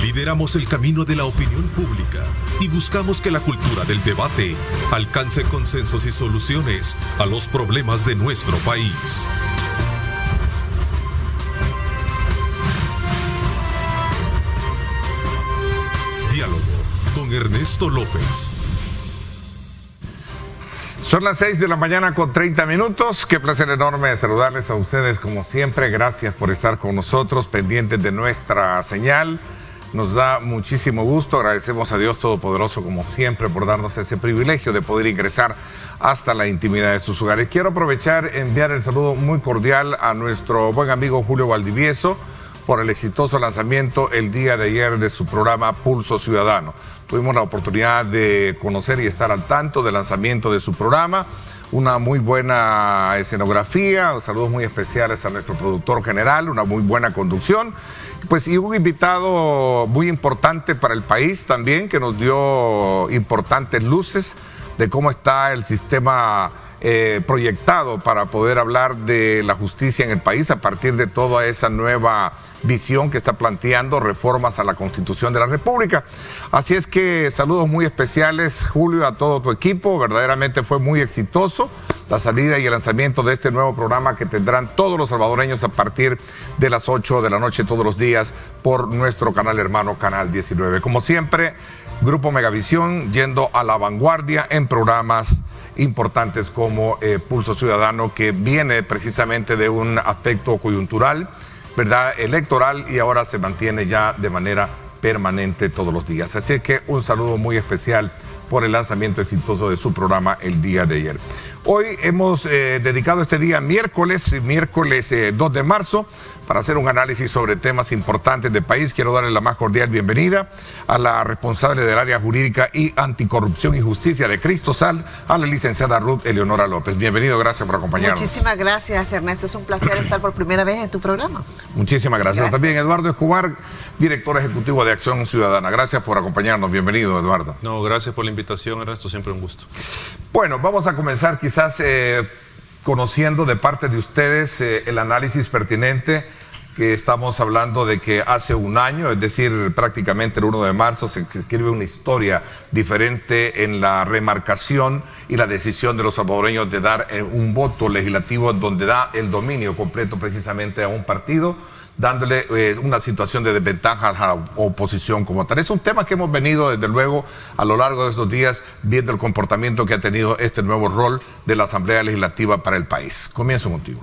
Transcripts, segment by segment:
Lideramos el camino de la opinión pública y buscamos que la cultura del debate alcance consensos y soluciones a los problemas de nuestro país. Diálogo con Ernesto López. Son las 6 de la mañana con 30 minutos. Qué placer enorme saludarles a ustedes como siempre. Gracias por estar con nosotros, pendientes de nuestra señal. Nos da muchísimo gusto. Agradecemos a Dios Todopoderoso como siempre por darnos ese privilegio de poder ingresar hasta la intimidad de sus hogares. Quiero aprovechar y enviar el saludo muy cordial a nuestro buen amigo Julio Valdivieso por el exitoso lanzamiento el día de ayer de su programa Pulso Ciudadano. Tuvimos la oportunidad de conocer y estar al tanto del lanzamiento de su programa, una muy buena escenografía, saludos muy especiales a nuestro productor general, una muy buena conducción, pues y un invitado muy importante para el país también, que nos dio importantes luces de cómo está el sistema proyectado para poder hablar de la justicia en el país a partir de toda esa nueva visión que está planteando reformas a la Constitución de la República. Así es que saludos muy especiales, Julio, a todo tu equipo. Verdaderamente fue muy exitoso la salida y el lanzamiento de este nuevo programa que tendrán todos los salvadoreños a partir de las 8 de la noche todos los días por nuestro canal hermano, Canal 19. Como siempre, Grupo Megavisión yendo a la vanguardia en programas importantes como Pulso Ciudadano, que viene precisamente de un aspecto coyuntural, ¿verdad?, electoral, y ahora se mantiene ya de manera permanente todos los días. Así que un saludo muy especial por el lanzamiento exitoso de su programa el día de ayer. Hoy hemos dedicado este día miércoles 2 de marzo, para hacer un análisis sobre temas importantes del país. Quiero darle la más cordial bienvenida a la responsable del área jurídica y anticorrupción y justicia de Cristosal, a la licenciada Ruth Eleonora López. Bienvenido, gracias por acompañarnos. Muchísimas gracias, Ernesto. Es un placer estar por primera vez en tu programa. Muchísimas gracias. También Eduardo Escobar, director ejecutivo de Acción Ciudadana. Gracias por acompañarnos. Bienvenido, Eduardo. No, gracias por la invitación, Ernesto. Siempre un gusto. Bueno, vamos a comenzar quizás conociendo de parte de ustedes el análisis pertinente, que estamos hablando de que hace un año, es decir, prácticamente el 1 de marzo, se escribe una historia diferente en la remarcación y la decisión de los salvadoreños de dar un voto legislativo donde da el dominio completo precisamente a un partido, dándole una situación de desventaja a la oposición como tal. Es un tema que hemos venido desde luego a lo largo de estos días viendo el comportamiento que ha tenido este nuevo rol de la Asamblea Legislativa para el país. Comienzo contigo.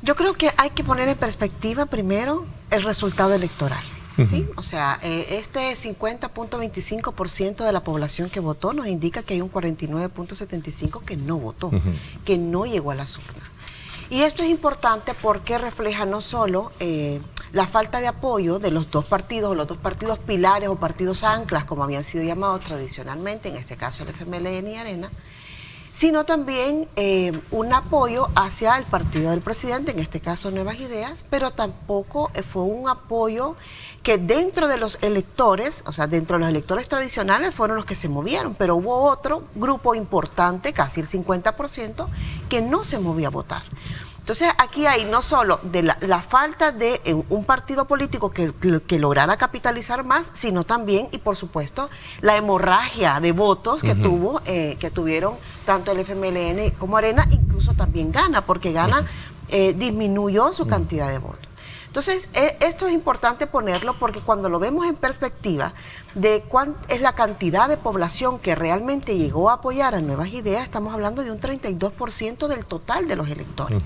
Yo creo que hay que poner en perspectiva primero el resultado electoral. ¿Sí? O sea, este 50.25% de la población que votó nos indica que hay un 49.75% que no votó, que no llegó a las urnas. Y esto es importante porque refleja no solo la falta de apoyo de los dos partidos, o los dos partidos pilares o partidos anclas, como habían sido llamados tradicionalmente, en este caso el FMLN y Arena, sino también un apoyo hacia el partido del presidente, en este caso Nuevas Ideas, pero tampoco fue un apoyo que dentro de los electores, o sea, dentro de los electores tradicionales fueron los que se movieron, pero hubo otro grupo importante, casi el 50%, que no se movió a votar. Entonces aquí hay no solo de la falta de un partido político que lograra capitalizar más, sino también, y por supuesto, la hemorragia de votos que tuvieron tanto el FMLN como Arena, incluso también Gana, porque Gana disminuyó su cantidad de votos. Entonces, esto es importante ponerlo porque cuando lo vemos en perspectiva de cuál es la cantidad de población que realmente llegó a apoyar a Nuevas Ideas, estamos hablando de un 32% del total de los electores.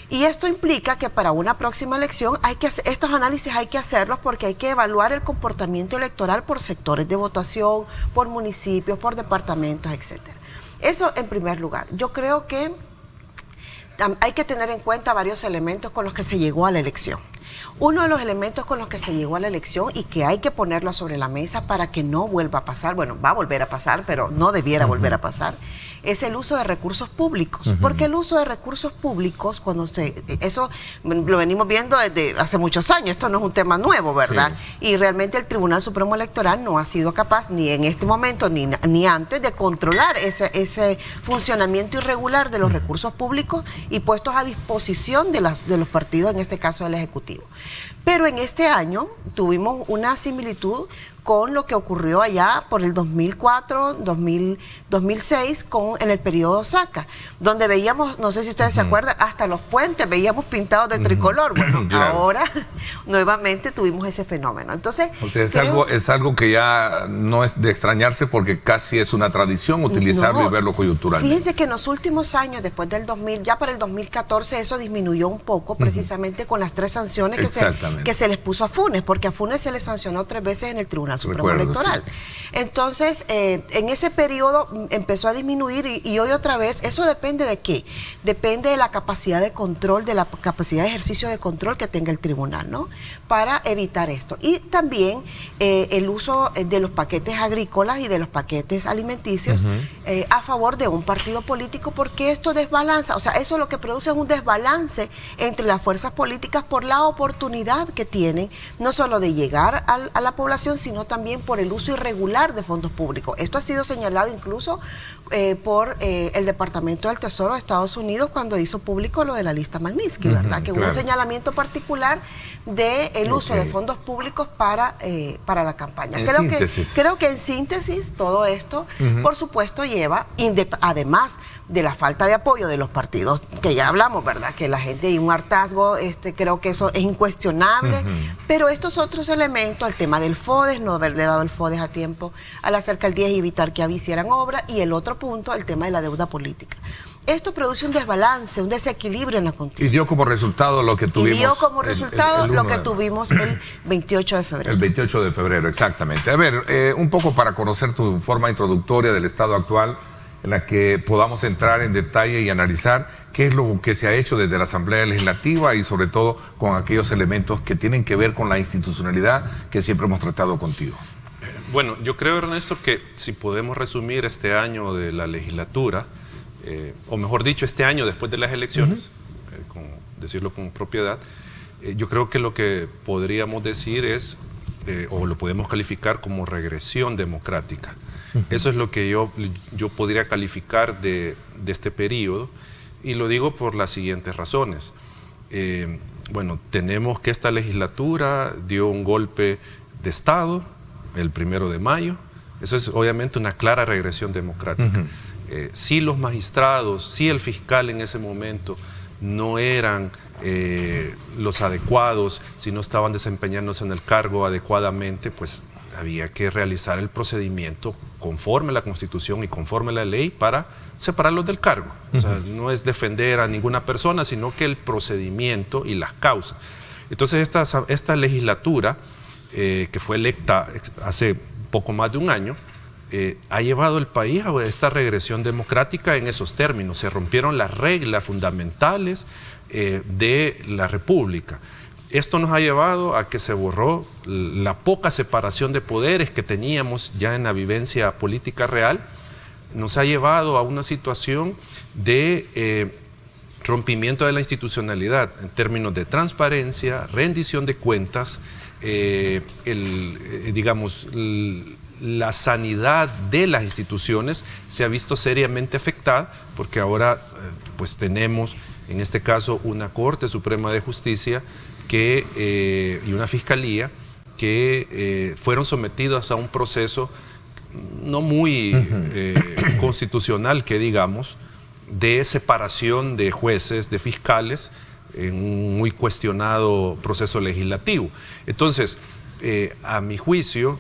Y esto implica que para una próxima elección estos análisis hay que hacerlos porque hay que evaluar el comportamiento electoral por sectores de votación, por municipios, por departamentos, etcétera. Eso en primer lugar. Yo creo que hay que tener en cuenta varios elementos con los que se llegó a la elección. Uno de los elementos con los que se llegó a la elección y que hay que ponerlo sobre la mesa para que no vuelva a pasar, bueno, va a volver a pasar, pero no debiera volver a pasar, es el uso de recursos públicos. Porque el uso de recursos públicos, eso lo venimos viendo desde hace muchos años, esto no es un tema nuevo, ¿verdad? Sí. Y realmente el Tribunal Supremo Electoral no ha sido capaz, ni en este momento, ni antes, de controlar ese funcionamiento irregular de los recursos públicos y puestos a disposición de los partidos, en este caso del Ejecutivo. Pero en este año tuvimos una similitud con lo que ocurrió allá por el 2004, 2006, en el periodo Saca, donde veíamos, no sé si ustedes se acuerdan, hasta los puentes veíamos pintados de tricolor. Bueno, claro. Ahora nuevamente tuvimos ese fenómeno. Entonces, o sea, es algo que ya no es de extrañarse porque casi es una tradición utilizarlo y verlo coyunturalmente. Fíjense que en los últimos años, después del 2000, ya para el 2014, eso disminuyó un poco, precisamente con las 3 sanciones que se les puso a Funes, porque a Funes se le sancionó 3 veces en el Tribunal Supremo Electoral. Sí. Entonces, en ese periodo empezó a disminuir y hoy otra vez, ¿eso depende de qué? Depende de la capacidad de control, de la capacidad de ejercicio de control que tenga el tribunal, ¿no? Para evitar esto. Y también el uso de los paquetes agrícolas y de los paquetes alimenticios a favor de un partido político, porque esto desbalanza, o sea, eso lo que produce es un desbalance entre las fuerzas políticas por la oportunidad que tienen, no solo de llegar a la población, sino también por el uso irregular de fondos públicos. Esto ha sido señalado incluso por el Departamento del Tesoro de Estados Unidos cuando hizo público lo de la lista Magnitsky, ¿verdad? Que hubo un señalamiento particular del uso de fondos públicos para la campaña. Creo que en síntesis todo esto, por supuesto, lleva, además de la falta de apoyo de los partidos, que ya hablamos, ¿verdad? Que la gente y un hartazgo, creo que eso es incuestionable, pero estos otros elementos, el tema del FODES, no haberle dado el FODES a tiempo a las alcaldías y evitar que hicieran obra, y el otro punto, el tema de la deuda política. Esto produce un desbalance, un desequilibrio en la contienda. Y dio como resultado lo que tuvimos. Y dio como resultado lo que tuvimos el 28 de febrero. El 28 de febrero, exactamente. A ver, un poco para conocer tu forma introductoria del estado actual, en la que podamos entrar en detalle y analizar qué es lo que se ha hecho desde la Asamblea Legislativa y sobre todo con aquellos elementos que tienen que ver con la institucionalidad que siempre hemos tratado contigo. Bueno, yo creo, Ernesto, que si podemos resumir este año de la legislatura, o mejor dicho, este año después de las elecciones, decirlo con propiedad, yo creo que lo que podríamos decir es, o lo podemos calificar como regresión democrática. Eso es lo que yo podría calificar de este periodo, y lo digo por las siguientes razones. Bueno, tenemos que esta legislatura dio un golpe de Estado el 1 de mayo. Eso es obviamente una clara regresión democrática. Si los magistrados, si el fiscal en ese momento no eran los adecuados, si no estaban desempeñándose en el cargo adecuadamente, pues había que realizar el procedimiento conforme a la Constitución y conforme a la ley para separarlos del cargo. O sea, no es defender a ninguna persona, sino que el procedimiento y las causas. Entonces esta legislatura, que fue electa hace poco más de un año, ha llevado el país a esta regresión democrática en esos términos. Se rompieron las reglas fundamentales de la República. Esto nos ha llevado a que se borró la poca separación de poderes que teníamos ya en la vivencia política real. Nos ha llevado a una situación de rompimiento de la institucionalidad en términos de transparencia, rendición de cuentas, digamos, la sanidad de las instituciones se ha visto seriamente afectada, porque ahora pues tenemos en este caso una Corte Suprema de Justicia y una Fiscalía que fueron sometidos a un proceso no muy constitucional, que digamos, de separación de jueces, de fiscales, en un muy cuestionado proceso legislativo. Entonces, a mi juicio,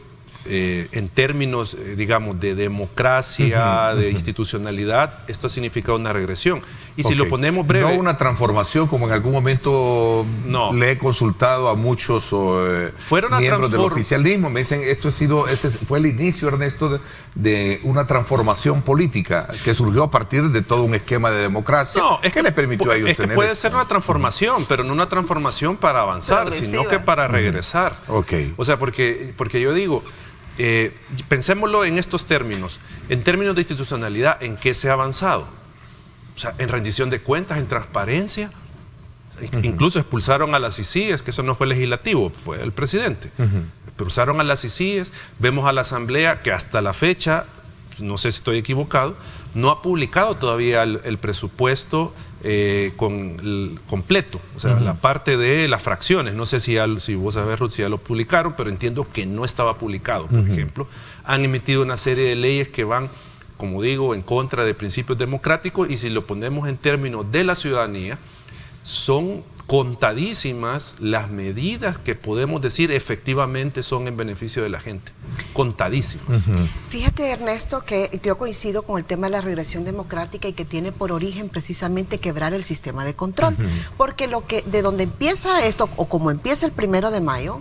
en términos, digamos, de democracia, de institucionalidad, esto ha significado una regresión. Y si lo ponemos breve... No una transformación, como en algún momento le he consultado a muchos miembros del oficialismo. Me dicen, este fue el inicio, Ernesto, de una transformación política que surgió a partir de todo un esquema de democracia. ¿Qué les permitió a ellos tener? Puede ser una transformación, pero no una transformación para avanzar, sino que para regresar. O sea, porque yo digo... pensémoslo en estos términos, en términos de institucionalidad, ¿en qué se ha avanzado? O sea, en rendición de cuentas, en transparencia, incluso expulsaron a las ICIES, que eso no fue legislativo, fue el presidente. Expulsaron a las ICIES, vemos a la Asamblea que hasta la fecha, no sé si estoy equivocado, no ha publicado todavía el presupuesto completo, o sea, la parte de las fracciones. No sé si vos sabés, Ruth, si ya lo publicaron, pero entiendo que no estaba publicado, por ejemplo. Han emitido una serie de leyes que van, como digo, en contra de principios democráticos, y si lo ponemos en términos de la ciudadanía, son contadísimas las medidas que podemos decir efectivamente son en beneficio de la gente. Contadísimas. Fíjate, Ernesto, que yo coincido con el tema de la regresión democrática y que tiene por origen precisamente quebrar el sistema de control. Porque de donde empieza esto, o como empieza el 1 de mayo,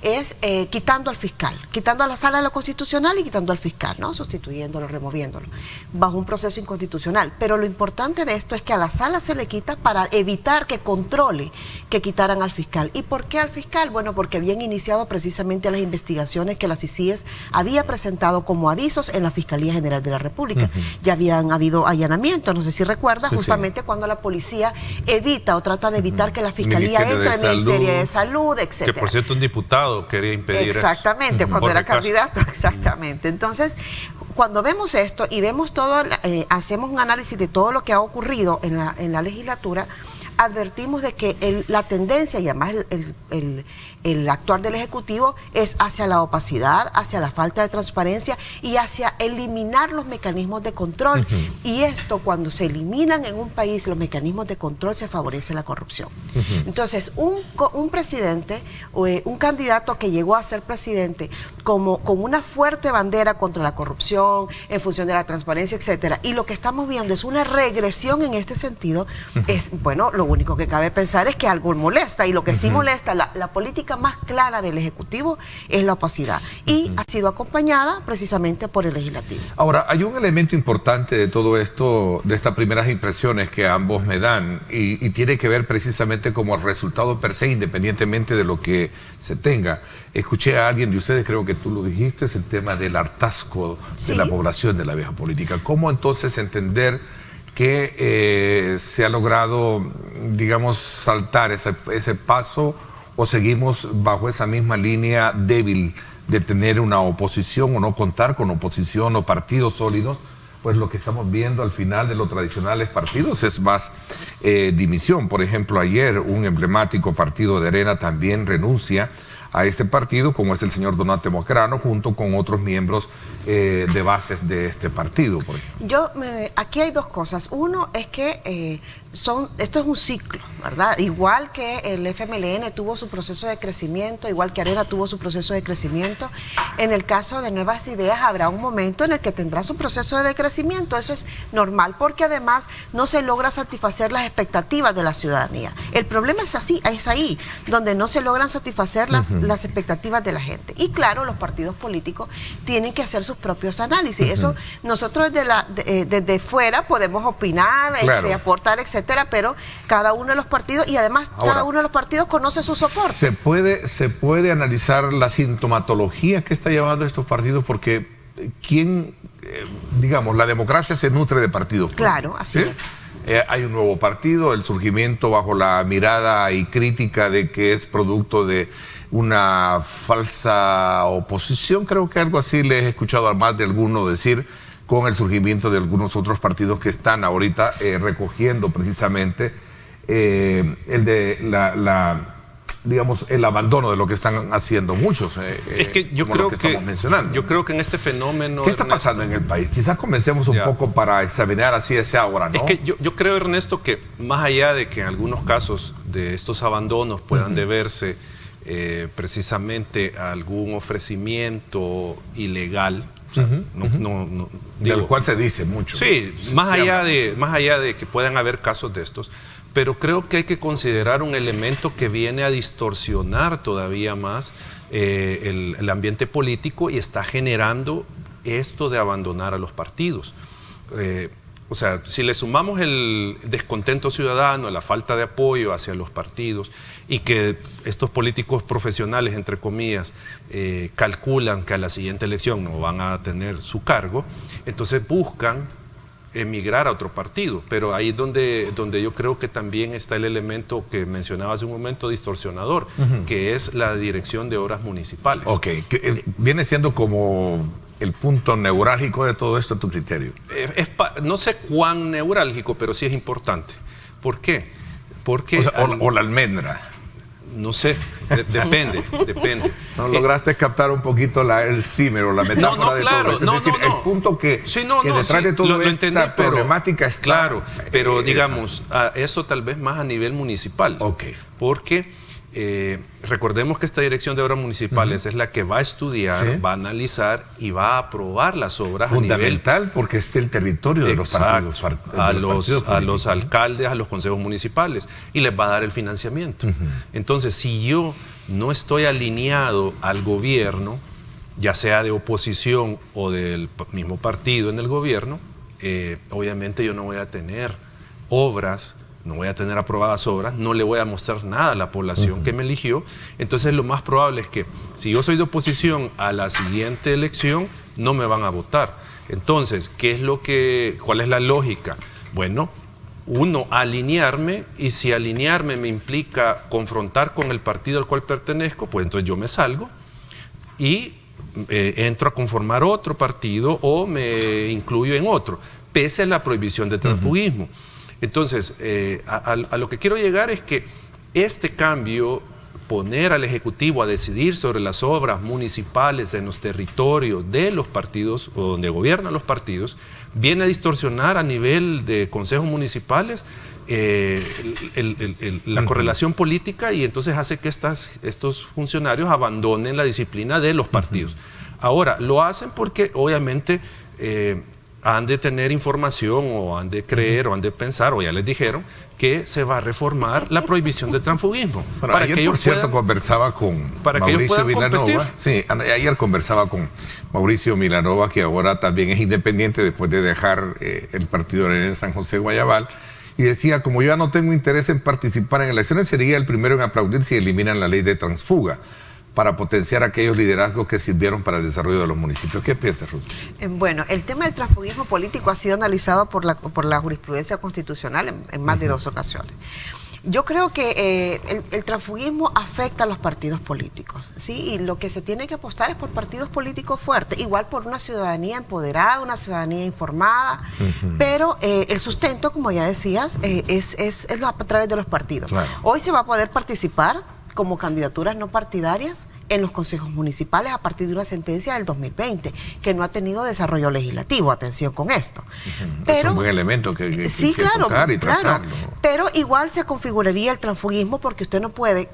es quitando al fiscal, quitando a la Sala de lo Constitucional y quitando al fiscal, ¿no? Sustituyéndolo, removiéndolo, bajo un proceso inconstitucional. Pero lo importante de esto es que a la Sala se le quita para evitar que controle que quitaran al fiscal. ¿Y por qué al fiscal? Bueno, porque habían iniciado precisamente las investigaciones que la CICIES había presentado como avisos en la Fiscalía General de la República. Ya habían habido allanamientos, no sé si recuerdas, justamente cuando la policía evita o trata de evitar que la Fiscalía entre en el Ministerio de Salud, etc. Que por cierto un diputado quería impedir exactamente, eso. Cuando era candidato, exactamente. Entonces, cuando vemos esto y vemos todo, hacemos un análisis de todo lo que ha ocurrido en la legislatura, advertimos de que la tendencia y además el actuar del Ejecutivo es hacia la opacidad, hacia la falta de transparencia y hacia eliminar los mecanismos de control. Y esto, cuando se eliminan en un país los mecanismos de control, se favorece la corrupción. Entonces, un presidente o un candidato que llegó a ser presidente con una fuerte bandera contra la corrupción, en función de la transparencia, etcétera, y lo que estamos viendo es una regresión en este sentido, es, bueno, lo único que cabe pensar es que algo molesta, y lo que sí molesta, la política más clara del Ejecutivo es la opacidad, y ha sido acompañada precisamente por el Legislativo. Ahora, hay un elemento importante de todo esto, de estas primeras impresiones que ambos me dan, y tiene que ver precisamente como el resultado per se, independientemente de lo que se tenga. Escuché a alguien de ustedes, creo que tú lo dijiste, es el tema del hartazgo de la población de la vieja política. ¿Cómo entonces entender que se ha logrado, digamos, saltar ese paso, o seguimos bajo esa misma línea débil de tener una oposición o no contar con oposición o partidos sólidos? Pues lo que estamos viendo al final de los tradicionales partidos es más división. Por ejemplo, ayer un emblemático partido de Arena también renuncia a este partido, como es el señor Donato Moscarano, junto con otros miembros de bases de este partido, por ejemplo. Aquí hay dos cosas. Uno es que esto es un ciclo, ¿verdad? Igual que el FMLN tuvo su proceso de crecimiento, igual que Arena tuvo su proceso de crecimiento, en el caso de Nuevas Ideas habrá un momento en el que tendrá su proceso de decrecimiento. Eso es normal, porque además no se logra satisfacer las expectativas de la ciudadanía. El problema es ahí, donde no se logran satisfacer las expectativas de la gente. Y claro, los partidos políticos tienen que hacer sus propios análisis. Eso nosotros desde fuera podemos opinar, aportar, etcétera, pero cada uno de los partidos, y además cada uno de los partidos conoce sus soportes. ¿Se puede analizar la sintomatología que está llevando estos partidos? Porque digamos, la democracia se nutre de partidos. Claro, así es. Hay un nuevo partido, el surgimiento bajo la mirada y crítica de que es producto de una falsa oposición, creo que algo así le he escuchado a más de alguno decir, con el surgimiento de algunos otros partidos que están ahorita recogiendo precisamente digamos, el abandono de lo que están haciendo muchos, es que yo creo que estamos mencionando. Yo creo que en este fenómeno... ¿Qué está pasando en el país? Quizás comencemos un poco para examinar así ese ahora, ¿no? Es que yo creo, Ernesto, que más allá de que en algunos casos de estos abandonos puedan deberse precisamente a algún ofrecimiento ilegal, o sea, del cual se dice mucho. Sí, más allá de que puedan haber casos de estos, pero creo que hay que considerar un elemento que viene a distorsionar todavía más el ambiente político, y está generando esto de abandonar a los partidos. O sea, si le sumamos el descontento ciudadano, la falta de apoyo hacia los partidos, y que estos políticos profesionales, entre comillas, calculan que a la siguiente elección no van a tener su cargo, entonces buscan emigrar a otro partido. Pero ahí es donde yo creo que también está el elemento que mencionaba hace un momento, distorsionador, que es la Dirección de Obras Municipales. Ok, que viene siendo como el punto neurálgico de todo esto a tu criterio? No sé cuán neurálgico, pero sí es importante. ¿Por qué? Porque... O la almendra. No sé, depende. ¿No lograste captar un poquito el símer o la metáfora de todo esto? Es decir, el punto que detrás de todo esta problemática está... Claro, pero digamos, eso tal vez más a nivel municipal. Porque recordemos que esta Dirección de Obras Municipales es la que va a estudiar, va a analizar y va a aprobar las obras fundamental porque es el territorio de los partidos. A los alcaldes, a los consejos municipales, y les va a dar el financiamiento. Entonces, si yo no estoy alineado al gobierno, ya sea de oposición o del mismo partido en el gobierno, obviamente yo no voy a tener obras, no voy a tener aprobadas obras, no le voy a mostrar nada a la población que me eligió. Entonces lo más probable es que si yo soy de oposición a la siguiente elección, no me van a votar. Entonces, ¿cuál es la lógica? Bueno, uno, alinearme, y si alinearme me implica confrontar con el partido al cual pertenezco, pues entonces yo me salgo y entro a conformar otro partido o me incluyo en otro, pese a la prohibición de transfugismo. Entonces, a lo que quiero llegar es que este cambio, poner al Ejecutivo a decidir sobre las obras municipales en los territorios de los partidos o donde gobiernan los partidos, viene a distorsionar a nivel de consejos municipales la correlación política, y entonces hace que estos funcionarios abandonen la disciplina de los partidos. Ahora, lo hacen porque obviamente han de tener información o han de creer o han de pensar, o ya les dijeron, que se va a reformar la prohibición del transfugismo. Bueno, para ayer, que por cierto, conversaba con Mauricio Vilanova. Sí, ayer conversaba con Mauricio Vilanova, que ahora también es independiente después de dejar el partido de San José Guayabal, y decía, como yo ya no tengo interés en participar en elecciones, sería el primero en aplaudir si eliminan la ley de transfuga para potenciar aquellos liderazgos que sirvieron para el desarrollo de los municipios. ¿Qué piensas, Ruth? Bueno, el tema del transfugismo político ha sido analizado por la jurisprudencia constitucional en más de 2 ocasiones. Yo creo que el transfugismo afecta a los partidos políticos, ¿sí? Y lo que se tiene que apostar es por partidos políticos fuertes, igual por una ciudadanía empoderada, una ciudadanía informada, pero el sustento, como ya decías, es a través de los partidos. Claro. Hoy se va a poder participar como candidaturas no partidarias en los consejos municipales a partir de una sentencia del 2020 que no ha tenido desarrollo legislativo. Atención con esto. Pero es un buen elemento que sí, claro, tocar y tratarlo. Pero igual se configuraría el transfugismo, porque usted no puede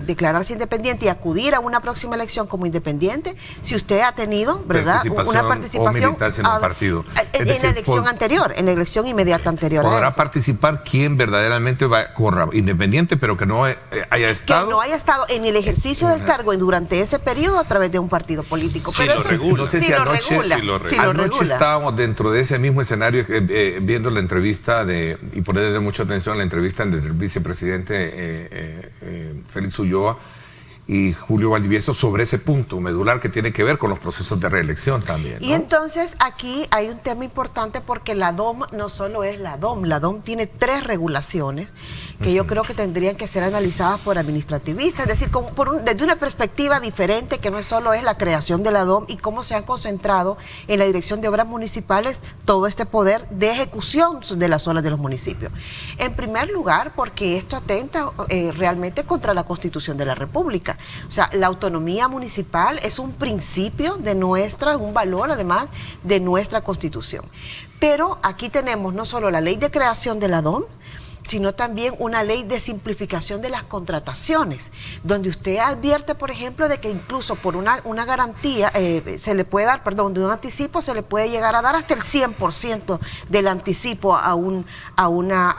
declararse independiente y acudir a una próxima elección como independiente si usted ha tenido, ¿verdad?, una participación o militancia en el partido. En la elección anterior, en la elección inmediata anterior. Podrá participar quien verdaderamente corra independiente, pero que no haya estado. Que no haya estado en el ejercicio del cargo durante ese periodo a través de un partido político. Sí, pero lo regula. No sé si anoche estábamos dentro de ese mismo escenario viendo la entrevista y ponerle mucha atención a la entrevista del vicepresidente Félix Ulloa y Julio Valdivieso sobre ese punto medular que tiene que ver con los procesos de reelección también, ¿no? Y entonces aquí hay un tema importante, porque la DOM no solo es la DOM tiene 3 regulaciones que yo creo que tendrían que ser analizadas por administrativistas, es decir, desde una perspectiva diferente, que no solo es la creación de la DOM y cómo se han concentrado en la Dirección de Obras Municipales todo este poder de ejecución de las obras de los municipios. En primer lugar, porque esto atenta realmente contra la Constitución de la República. O sea, la autonomía municipal es un principio de un valor además de nuestra Constitución. Pero aquí tenemos no solo la ley de creación de la DOM, sino también una ley de simplificación de las contrataciones, donde usted advierte, por ejemplo, de que incluso por una garantía se le puede dar, de un anticipo, se le puede llegar a dar hasta el 100% del anticipo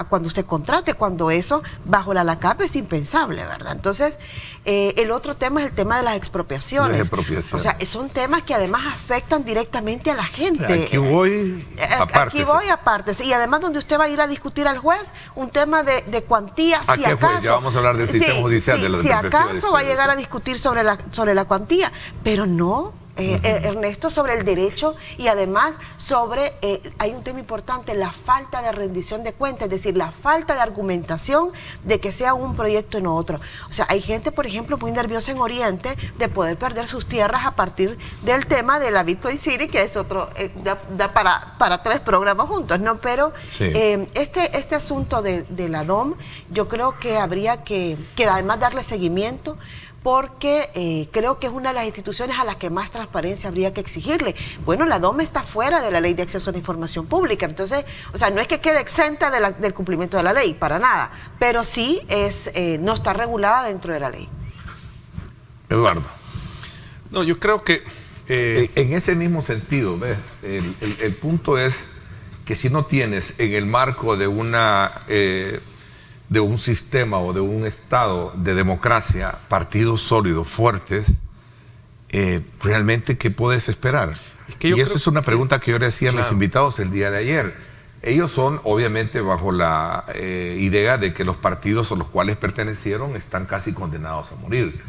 cuando usted contrate, cuando eso bajo la LACAP es impensable, ¿verdad? Entonces, el otro tema es el tema de las expropiaciones. O sea, son temas que además afectan directamente a la gente. O sea, aquí voy aparte. Y además donde usted va a ir a discutir al juez un tema de cuantía, si acaso. Ya vamos a hablar del sistema judicial de la si acaso va a llegar a discutir sobre la cuantía, pero no Ernesto, sobre el derecho y además sobre, hay un tema importante, la falta de rendición de cuentas, es decir, la falta de argumentación de que sea un proyecto y no otro. O sea, hay gente, por ejemplo, muy nerviosa en Oriente de poder perder sus tierras a partir del tema de la Bitcoin City, que es otro, da para 3 programas juntos, ¿no? Pero sí. Este asunto de la DOM, yo creo que habría que además darle seguimiento, porque creo que es una de las instituciones a las que más transparencia habría que exigirle. Bueno, la DOM está fuera de la Ley de Acceso a la Información Pública, entonces, o sea, no es que quede exenta del cumplimiento de la ley, para nada, pero sí no está regulada dentro de la ley. Eduardo. No, yo creo que... en ese mismo sentido, ¿ves? El punto es que si no tienes en el marco de un sistema o de un estado de democracia partidos sólidos, fuertes, realmente, ¿qué puedes esperar? Y esa es una pregunta que yo le hacía a mis invitados el día de ayer. Ellos son, obviamente, bajo la idea de que los partidos a los cuales pertenecieron están casi condenados a morir.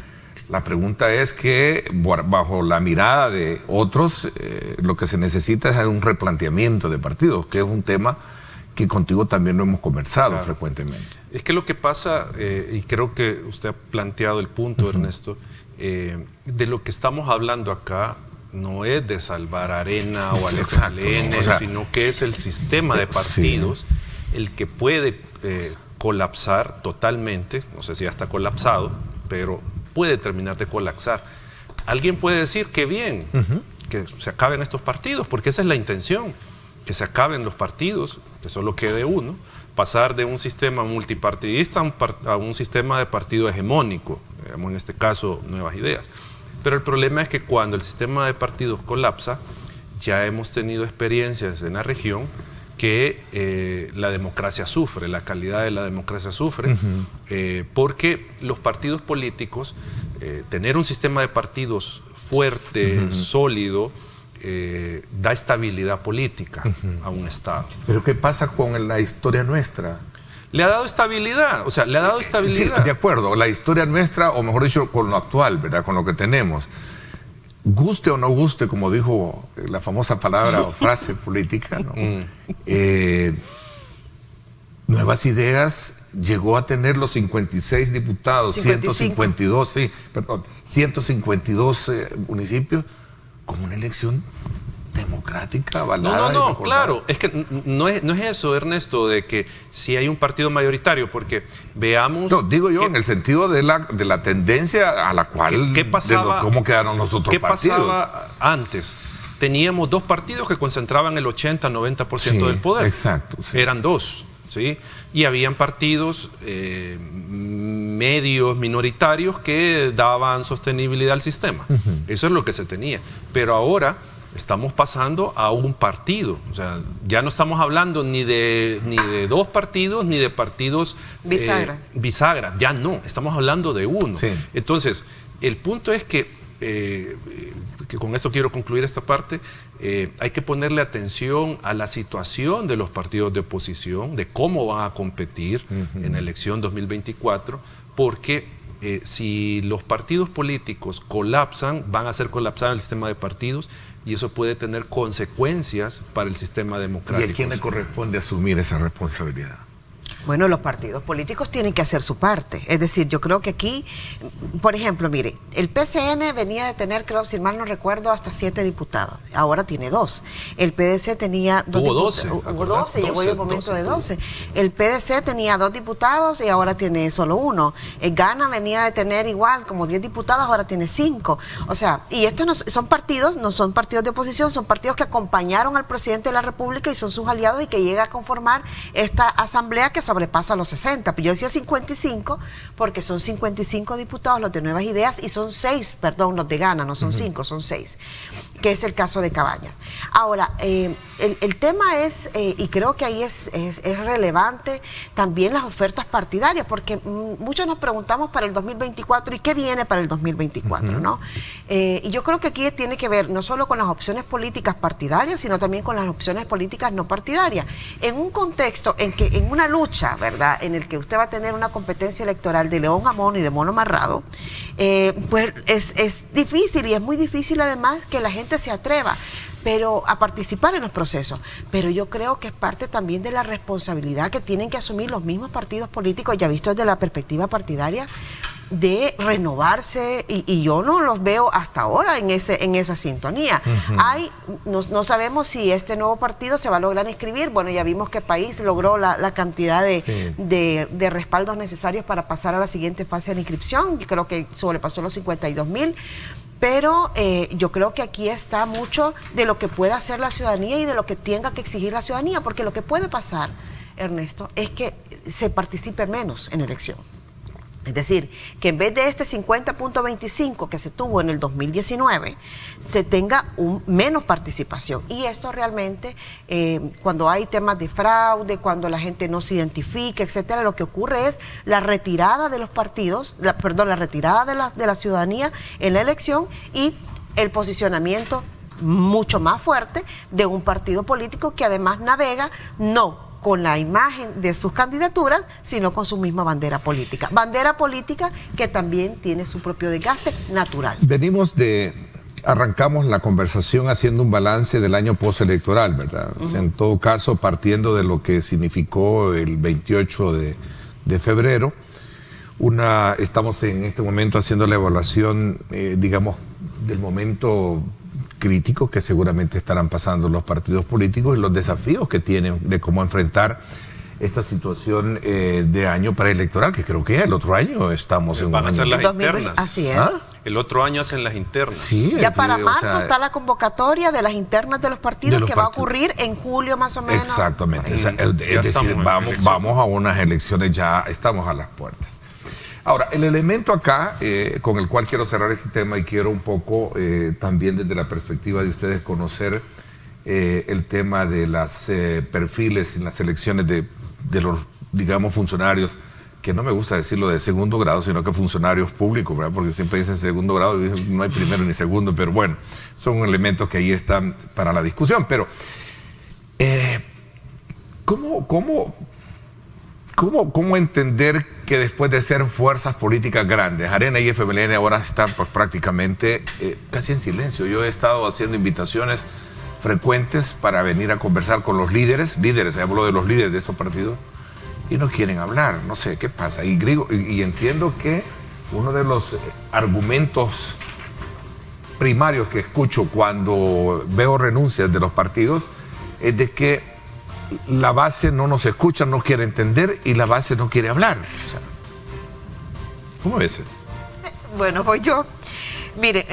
La pregunta es que, bajo la mirada de otros, lo que se necesita es un replanteamiento de partidos, que es un tema que contigo también lo hemos conversado frecuentemente. Es que lo que pasa, y creo que usted ha planteado el punto, Ernesto, de lo que estamos hablando acá no es de salvar Arena o al FLN, o sea, sino que es el sistema de partidos el que puede colapsar totalmente, no sé si ya está colapsado, pero puede terminar de colapsar. Alguien puede decir que bien, que se acaben estos partidos, porque esa es la intención, que se acaben los partidos, que solo quede uno, pasar de un sistema multipartidista a un sistema de partido hegemónico, digamos en este caso Nuevas Ideas. Pero el problema es que cuando el sistema de partidos colapsa, ya hemos tenido experiencias en la región que la democracia sufre, la calidad de la democracia sufre, porque los partidos políticos, tener un sistema de partidos fuerte, sólido, da estabilidad política a un Estado. ¿Pero qué pasa con la historia nuestra? Le ha dado estabilidad, o sea, le ha dado estabilidad. Sí, de acuerdo, la historia nuestra, o mejor dicho, con lo actual, ¿verdad? Con lo que tenemos. Guste o no guste, como dijo la famosa palabra o frase política, ¿no? Nuevas Ideas llegó a tener los 56 diputados, 152 municipios, como una elección democrática, avalada. No, claro, es que no es eso, Ernesto, de que si hay un partido mayoritario, porque veamos... No, digo yo en el sentido de la tendencia a la cual... ¿Qué pasaba, ¿Cómo quedaron los otros partidos? ¿Qué pasaba antes? Teníamos 2 partidos que concentraban el 80-90% del poder. Exacto. Sí. Eran 2, ¿sí? Y habían partidos medios, minoritarios, que daban sostenibilidad al sistema. Eso es lo que se tenía. Pero ahora estamos pasando a un partido. O sea, ya no estamos hablando ni de 2 partidos, ni de partidos bisagra. Ya no, estamos hablando de uno. Sí. Entonces, el punto es que con esto quiero concluir esta parte, hay que ponerle atención a la situación de los partidos de oposición, de cómo van a competir en la elección 2024, porque si los partidos políticos colapsan, van a hacer colapsar el sistema de partidos, y eso puede tener consecuencias para el sistema democrático. ¿Y a quién le corresponde asumir esa responsabilidad? Bueno, los partidos políticos tienen que hacer su parte. Es decir, yo creo que aquí, por ejemplo, mire, el PCN venía de tener, creo, si mal no recuerdo, hasta 7 diputados. Ahora tiene 2. El PDC tenía 2 diputados. Hubo 12, llegó el momento de 12. El PDC tenía 2 diputados y ahora tiene solo 1. El Gana venía de tener igual, como 10 diputados, ahora tiene 5. O sea, y estos no son partidos de oposición, son partidos que acompañaron al presidente de la República y son sus aliados y que llega a conformar esta asamblea que sobrepasa los 60. Yo decía 55 porque son 55 diputados los de Nuevas Ideas y son 6, perdón, los de Gana, no son 5, son 6, que es el caso de Cabañas. Ahora, el tema es, y creo que ahí es relevante también las ofertas partidarias, porque muchos nos preguntamos para el 2024 y qué viene para el 2024, ¿no? Y yo creo que aquí tiene que ver no solo con las opciones políticas partidarias, sino también con las opciones políticas no partidarias. En un contexto en que, en una lucha, ¿verdad?, en el que usted va a tener una competencia electoral de león a mono y de mono amarrado, pues es difícil, y es muy difícil además que la gente se atreva a participar en los procesos. Pero yo creo que es parte también de la responsabilidad que tienen que asumir los mismos partidos políticos, ya visto desde la perspectiva partidaria, de renovarse, y yo no los veo hasta ahora en esa sintonía. No sabemos si este nuevo partido se va a lograr inscribir. Bueno, ya vimos que País logró la cantidad de respaldos necesarios para pasar a la siguiente fase de la inscripción. Yo creo que sobrepasó los 52,000. Pero yo creo que aquí está mucho de lo que pueda hacer la ciudadanía y de lo que tenga que exigir la ciudadanía, porque lo que puede pasar, Ernesto, es que se participe menos en elección. Es decir, que en vez de este 50.25 que se tuvo en el 2019, se tenga menos participación. Y esto realmente, cuando hay temas de fraude, cuando la gente no se identifica, etcétera, lo que ocurre es la retirada de los partidos, la retirada de la ciudadanía en la elección, y el posicionamiento mucho más fuerte de un partido político que además navega no con la imagen de sus candidaturas, sino con su misma bandera política. Bandera política que también tiene su propio desgaste natural. Arrancamos la conversación haciendo un balance del año postelectoral, ¿verdad? O sea, en todo caso, partiendo de lo que significó el 28 de febrero, estamos en este momento haciendo la evaluación, digamos, del momento críticos que seguramente estarán pasando los partidos políticos y los desafíos que tienen de cómo enfrentar esta situación de año preelectoral, que creo que el otro año estamos en van a un ser año. las internas. Así es. El otro año hacen las internas. Sí, ya para marzo está la convocatoria de las internas de los partidos, que va a ocurrir en julio más o menos. Exactamente. O sea, es decir, vamos a unas elecciones, ya estamos a las puertas. Ahora, el elemento acá con el cual quiero cerrar este tema, y quiero un poco también desde la perspectiva de ustedes conocer el tema de los perfiles en las elecciones de los, digamos, funcionarios, que no me gusta decirlo de segundo grado, sino que funcionarios públicos, ¿verdad? Porque siempre dicen segundo grado y no hay primero ni segundo, pero bueno, son elementos que ahí están para la discusión. Pero, ¿cómo entender que después de ser fuerzas políticas grandes, Arena y FMLN ahora están pues prácticamente casi en silencio? Yo he estado haciendo invitaciones frecuentes para venir a conversar con los líderes, hablo de los líderes de esos partidos, y no quieren hablar, no sé qué pasa. Y entiendo que uno de los argumentos primarios que escucho cuando veo renuncias de los partidos es de que la base no nos escucha, no quiere entender, y la base no quiere hablar. O sea, ¿cómo ves esto? Bueno, pues yo, mire,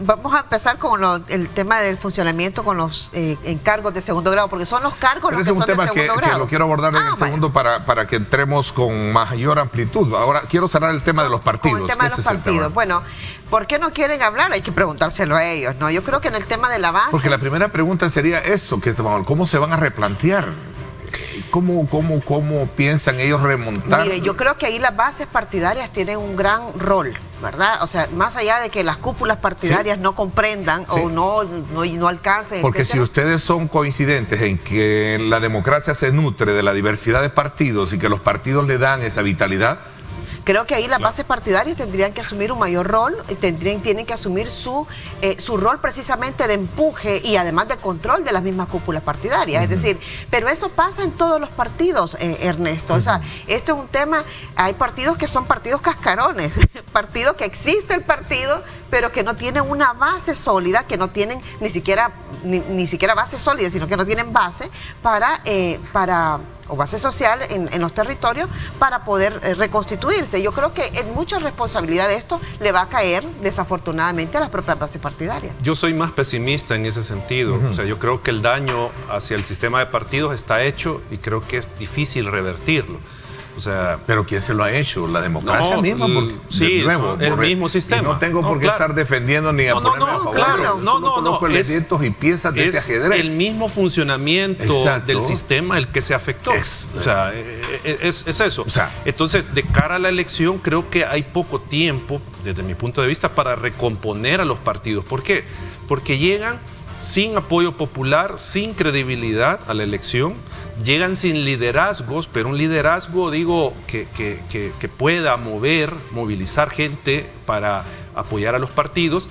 vamos a empezar con el tema del funcionamiento con los encargos de segundo grado, porque son los cargos los que son de segundo grado. Es un tema que lo quiero abordar en el segundo para que entremos con mayor amplitud. Ahora quiero cerrar el tema de los partidos. Con el tema de los partidos. Bueno, ¿por qué no quieren hablar? Hay que preguntárselo a ellos, ¿no? Yo creo que en el tema del avance... Porque la primera pregunta sería eso, ¿cómo se van a replantear? ¿Cómo piensan ellos remontar? Mire, yo creo que ahí las bases partidarias tienen un gran rol, ¿verdad? O sea, más allá de que las cúpulas partidarias no comprendan o no alcancen, porque etcétera. Si ustedes son coincidentes en que la democracia se nutre de la diversidad de partidos y que los partidos le dan esa vitalidad, creo que ahí las bases partidarias tendrían que asumir un mayor rol, tienen que asumir su rol precisamente de empuje y además de control de las mismas cúpulas partidarias. Es decir, pero eso pasa en todos los partidos, Ernesto. O sea, esto es un tema, hay partidos que son partidos cascarones, partidos que existe el partido, pero que no tienen una base sólida, que no tienen ni siquiera base sólida, sino que no tienen base o base social en los territorios para poder reconstituirse. Yo creo que mucha responsabilidad de esto le va a caer, desafortunadamente, a las propias bases partidarias. Yo soy más pesimista en ese sentido. O sea, yo creo que el daño hacia el sistema de partidos está hecho y creo que es difícil revertirlo. O sea, ¿pero quién se lo ha hecho? La democracia misma. Sí, el mismo sistema. Y no tengo por qué estar defendiendo ni a ponerme a favor. Claro. Conozco elementos y piezas de ese ajedrez. El mismo funcionamiento del sistema el que se afectó. O sea, es eso. O sea, entonces, de cara a la elección, creo que hay poco tiempo, desde mi punto de vista, para recomponer a los partidos. ¿Por qué? Porque llegan sin apoyo popular, sin credibilidad a la elección, llegan sin liderazgos, pero un liderazgo, digo, que pueda movilizar gente para apoyar a los partidos,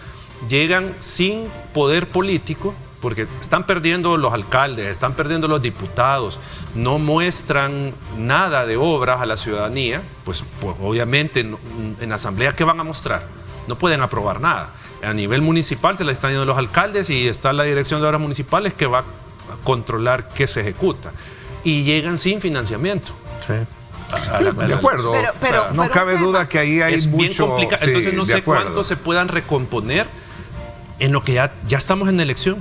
llegan sin poder político, porque están perdiendo los alcaldes, están perdiendo los diputados, no muestran nada de obras a la ciudadanía, pues obviamente en la asamblea, ¿qué van a mostrar? No pueden aprobar nada. A nivel municipal se le están yendo los alcaldes y está la dirección de obras municipales que va a controlar qué se ejecuta. Y llegan sin financiamiento. Sí. De acuerdo. Pero no cabe duda que ahí hay es mucho... bien complicado. Sí, entonces no sé cuánto se puedan recomponer en lo que ya estamos en elección.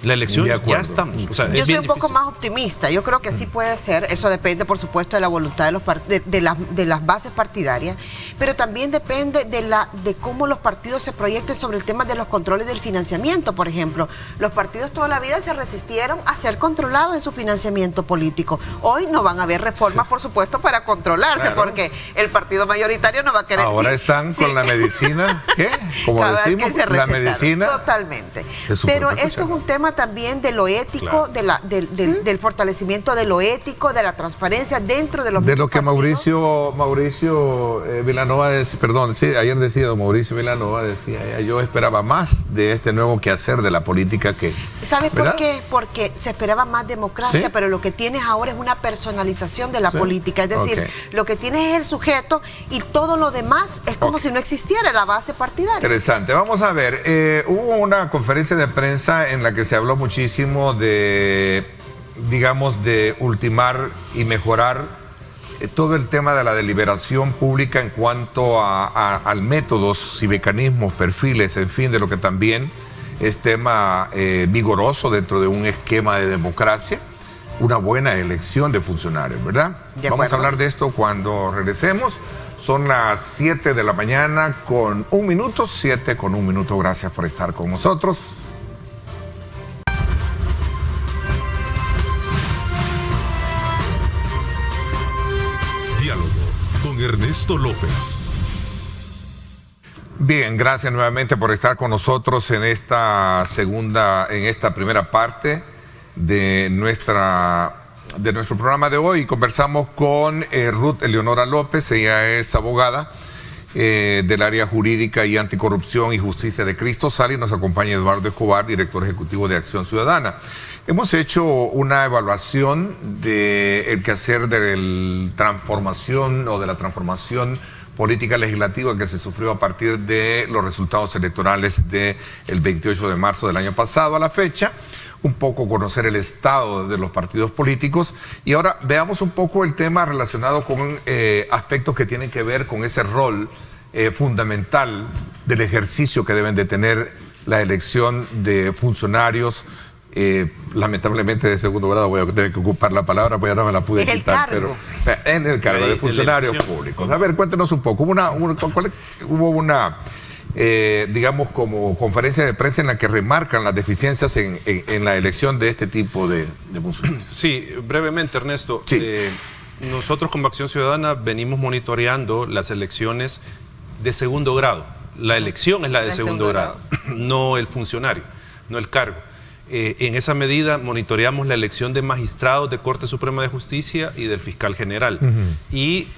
La elección ya estamos. O sea, yo soy un poco más optimista. Yo creo que sí puede ser. Eso depende, por supuesto, de la voluntad de las bases partidarias, pero también depende de cómo los partidos se proyecten sobre el tema de los controles del financiamiento. Por ejemplo, los partidos toda la vida se resistieron a ser controlados en su financiamiento político. Hoy no van a haber reformas, por supuesto, para controlarse, porque el partido mayoritario no va a querer... Ahora están con la medicina, ¿qué? Como decimos, la medicina... Totalmente. Pero esto es un tema también de lo ético, claro, del fortalecimiento de lo ético, de la transparencia dentro de los de lo que partidos. Mauricio Vilanova decía, perdón, sí, ayer decía Mauricio Vilanova, decía, yo esperaba más de este nuevo quehacer de la política que... ¿Sabes por qué? Porque se esperaba más democracia, ¿sí? Pero lo que tienes ahora es una personalización de la política, es decir, lo que tienes es el sujeto y todo lo demás es como si no existiera la base partidaria. Interesante, vamos a ver, hubo una conferencia de prensa en la que se habló muchísimo de, digamos, de ultimar y mejorar todo el tema de la deliberación pública en cuanto a métodos y mecanismos, perfiles, en fin, de lo que también es tema vigoroso dentro de un esquema de democracia, una buena elección de funcionarios, ¿verdad? Vamos a hablar de esto cuando regresemos. Son las 7 de la mañana con 1 minuto, 7 con 1 minuto. Gracias por estar con nosotros. Ernesto López. Bien, gracias nuevamente por estar con nosotros en esta primera parte de nuestro programa de hoy. Conversamos con Ruth Eleonora López, ella es abogada del área jurídica y anticorrupción y justicia de Cristo Sal, y nos acompaña Eduardo Escobar, director ejecutivo de Acción Ciudadana. Hemos hecho una evaluación del quehacer de la transformación política legislativa que se sufrió a partir de los resultados electorales del 28 de marzo del año pasado a la fecha, un poco conocer el estado de los partidos políticos, y ahora veamos un poco el tema relacionado con aspectos que tienen que ver con ese rol fundamental del ejercicio que deben de tener la elección de funcionarios. Lamentablemente de segundo grado voy a tener que ocupar la palabra, pues ya no me la pude quitar, pero en el cargo de funcionarios públicos. A ver, cuéntenos un poco. Hubo una digamos, como conferencia de prensa en la que remarcan las deficiencias en la elección de este tipo de funcionarios. Sí, brevemente, Ernesto. Sí. Nosotros como Acción Ciudadana venimos monitoreando las elecciones de segundo grado. La elección es la de segundo grado, no el funcionario, no el cargo. En esa medida monitoreamos la elección de magistrados de Corte Suprema de Justicia y del fiscal general. Y